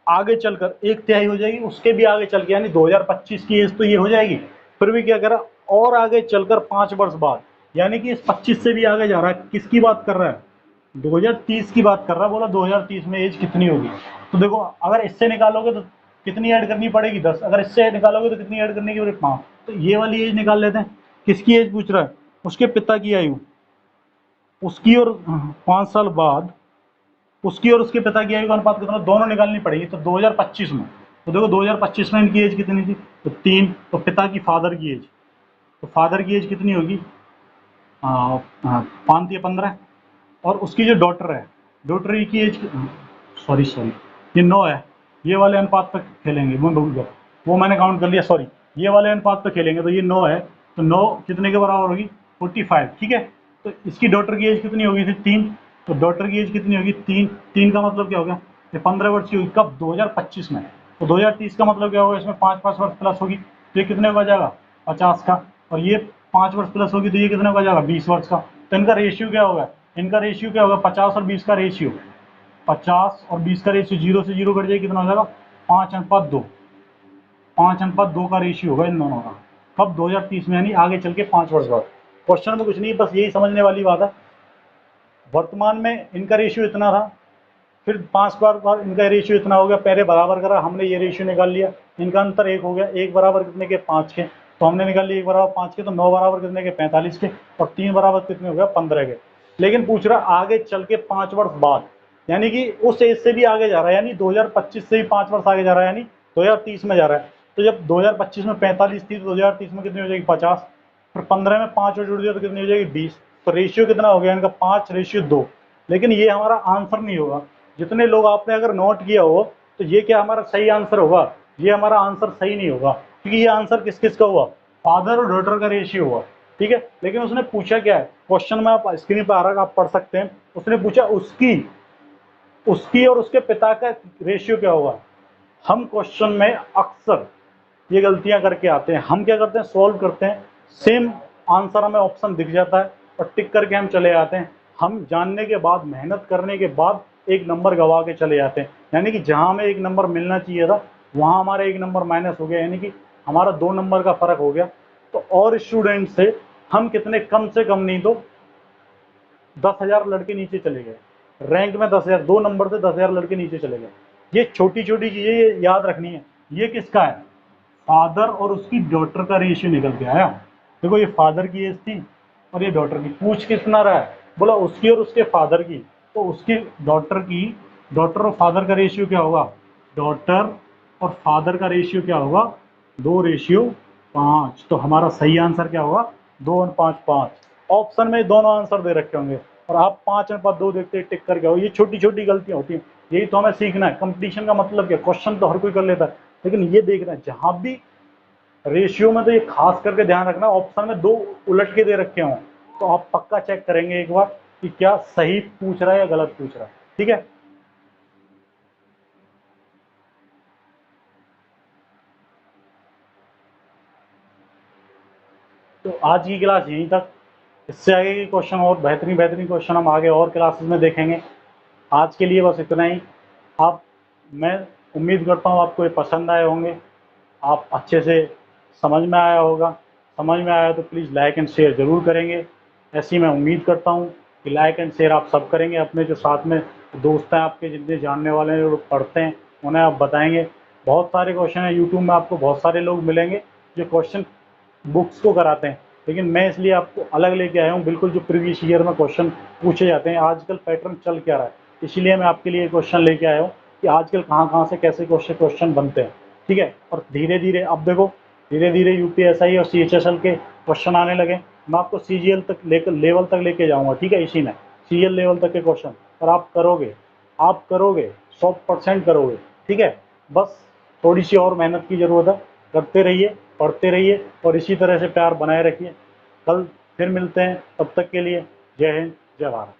A: आगे चलकर 1/3 हो जाएगी, उसके भी आगे चल के, यानी 2025 की एज तो ये हो जाएगी, फिर भी क्या कह रहा है, और आगे चलकर 5 वर्ष बाद, यानी कि इस 25 से भी आगे जा रहा है, किसकी बात कर रहा है, 2030 की बात कर रहा है, बोला 2030 में एज कितनी होगी। तो देखो अगर इससे निकालोगे तो कितनी ऐड करनी पड़ेगी, 10, अगर इससे निकालोगे तो कितनी ऐड करनी पड़ेगी, 5, तो ये वाली एज निकाल लेते हैं। किसकी एज पूछ रहा है, उसके पिता की आयु, उसकी और 5 साल बाद उसकी और उसके पिता की आयु का अनुपात कितना, दोनों निकालनी पड़ेगी, तो 2025 में, तो देखो 2025 में इनकी एज कितनी थी, तो 3, तो पिता की, फादर की एज, तो फादर की एज कितनी होगी, 5 या 15, और उसकी जो डॉटर है, डॉटर की एज, सॉरी सॉरी, ये 9 है, ये वाले अनुपात पर खेलेंगे, मैं भूल गया, वो मैंने काउंट कर लिया, सॉरी, ये वाले अनुपात पर खेलेंगे, तो ये 9 है, तो 9 कितने के बराबर होगी, 45, ठीक है। तो इसकी डॉटर की एज कितनी होगी थी, 3, तो डॉटर की एज कितनी होगी, 3, 3 का मतलब क्या हो गया, ये 15 वर्ष की होगी, कब, 2025 में, तो 2030 का मतलब क्या होगा, इसमें 5 वर्ष प्लस होगी, तो ये कितने का जाएगा, 50 का, और ये 5 वर्ष प्लस होगी तो ये कितने का जाएगा, 20 वर्ष का। तो इनका रेशियो क्या होगा, इनका रेशियो क्या होगा, 50 और 20 का रेशियो, 50 और 20 का रेशियो, 0 से 0 कट जाए, कितना हो जाएगा, 5:2, 5:2 का रेशियो होगा इन दोनों का, कब, 2030 में, यानी आगे चल के 5 वर्ष बाद। क्वेश्चन में कुछ नहीं, बस यही समझने वाली बात है, वर्तमान में इनका रेशियो इतना था, फिर 5 बार बाद इनका रेशियो इतना हो गया, पहले बराबर करा हमने, ये रेशियो निकाल लिया, इनका अंतर 1 हो गया, 1 बराबर कितने के, 5 के, तो हमने निकाल ली 1/5 के, तो 9 बराबर कितने के, 45 के, और 3 बराबर कितने हो गया, 15 के। लेकिन पूछ रहा आगे चल के 5 वर्ष बाद, यानी कि उस एज से भी आगे जा रहा है, यानी 2025 से भी 5 वर्ष आगे जा रहा है, यानी 2030 में जा रहा है। तो जब 2025 में 45 थी तो 2030 में कितनी हो जाएगी, 50, फिर 15 में 5 और जुड़ दिया तो कितनी हो जाएगी, 20। तो रेशियो कितना हो गया इनका, 5:2। लेकिन ये हमारा आंसर नहीं होगा। जितने लोग आपने अगर नोट किया हो तो ये क्या हमारा सही आंसर होगा, ये हमारा आंसर सही नहीं होगा, क्योंकि ये आंसर किस किस का हुआ, फादर और डॉटर का रेशियो हुआ, ठीक है। लेकिन उसने पूछा क्या है, क्वेश्चन में आप स्क्रीन पर आ रहा है, आप पढ़ सकते हैं। उसने पूछा उसकी और उसके पिता का रेशियो क्या होगा। हम क्वेश्चन में अक्सर ये गलतियां करके आते हैं। हम क्या करते हैं, सॉल्व करते हैं, सेम आंसर हमें ऑप्शन दिख जाता है और टिक करके हम चले जाते हैं। हम जानने के बाद, मेहनत करने के बाद एक नंबर गवा के चले जाते हैं, यानी कि जहां हमें एक नंबर मिलना चाहिए था वहां हमारा एक नंबर माइनस हो गया, यानी कि हमारा 2 नंबर का फर्क हो गया। तो और स्टूडेंट से हम कितने, कम से कम नहीं तो 10,000 लड़के नीचे चले गए रैंक में, 10,000, 2 नंबर से 10,000 लड़के नीचे चले गए। ये छोटी छोटी चीजें याद रखनी है। ये किसका है, फादर और उसकी डॉटर का रेशियो निकल के आया। देखो ये फादर की एज थी और ये डॉटर की। पूछ कितना रहा है, बोला उसकी और उसके फादर की। तो उसकी डॉटर की, डॉटर और फादर का रेशियो क्या होगा, डॉटर और फादर का रेशियो क्या होगा, 2:5। तो हमारा सही आंसर क्या होगा, 2 और 5, 5। ऑप्शन में दोनों आंसर दे रखे होंगे और आप 5 और 2 देखते टिक करके आओ। ये छोटी छोटी गलतियां होती हैं, यही तो हमें सीखना है। कंपटीशन का मतलब क्या, क्वेश्चन तो हर कोई कर लेता है, लेकिन ये देखना है जहां भी रेशियो में, तो ये खास करके ध्यान रखना, ऑप्शन में 2 उलट के दे रखे हों तो आप पक्का चेक करेंगे एक बार कि क्या सही पूछ रहा है या गलत पूछ रहा है, ठीक है। तो आज की क्लास यहीं तक। इससे आगे के क्वेश्चन और बेहतरीन बेहतरीन क्वेश्चन हम आगे और क्लासेस में देखेंगे। आज के लिए बस इतना ही। आप, मैं उम्मीद करता हूँ आपको ये पसंद आए होंगे, आप अच्छे से समझ में आया होगा। समझ में आया तो प्लीज़ लाइक एंड शेयर ज़रूर करेंगे। ऐसी मैं उम्मीद करता हूँ कि लाइक एंड शेयर आप सब करेंगे। अपने जो साथ में दोस्त हैं आपके, जितने जानने वाले हैं, जो लोग पढ़ते हैं, उन्हें आप बताएंगे। बहुत सारे क्वेश्चन हैं यूट्यूब में, आपको बहुत सारे लोग मिलेंगे जो क्वेश्चन बुक्स को कराते हैं, लेकिन मैं इसलिए आपको अलग लेके आया हूँ, बिल्कुल जो प्रीवियस ईयर में क्वेश्चन पूछे जाते हैं, आजकल पैटर्न चल क्या रहा है, इसलिए मैं आपके लिए क्वेश्चन लेके आया हूँ कि आजकल कहाँ कहाँ से कैसे क्वेश्चन बनते हैं, ठीक है। और धीरे धीरे अब देखो, धीरे धीरे यूपीएसआई और सीएचएसएल के क्वेश्चन आने लगे। मैं आपको सीजीएल तक लेकर, लेवल तक लेके जाऊँगा, ठीक है। इसी में सीजीएल लेवल तक के क्वेश्चन, और आप करोगे 100% करोगे, ठीक है। बस थोड़ी सी और मेहनत की ज़रूरत है। करते रहिए, पढ़ते रहिए और इसी तरह से प्यार बनाए रखिए। कल फिर मिलते हैं, तब तक के लिए जय हिंद, जय भारत।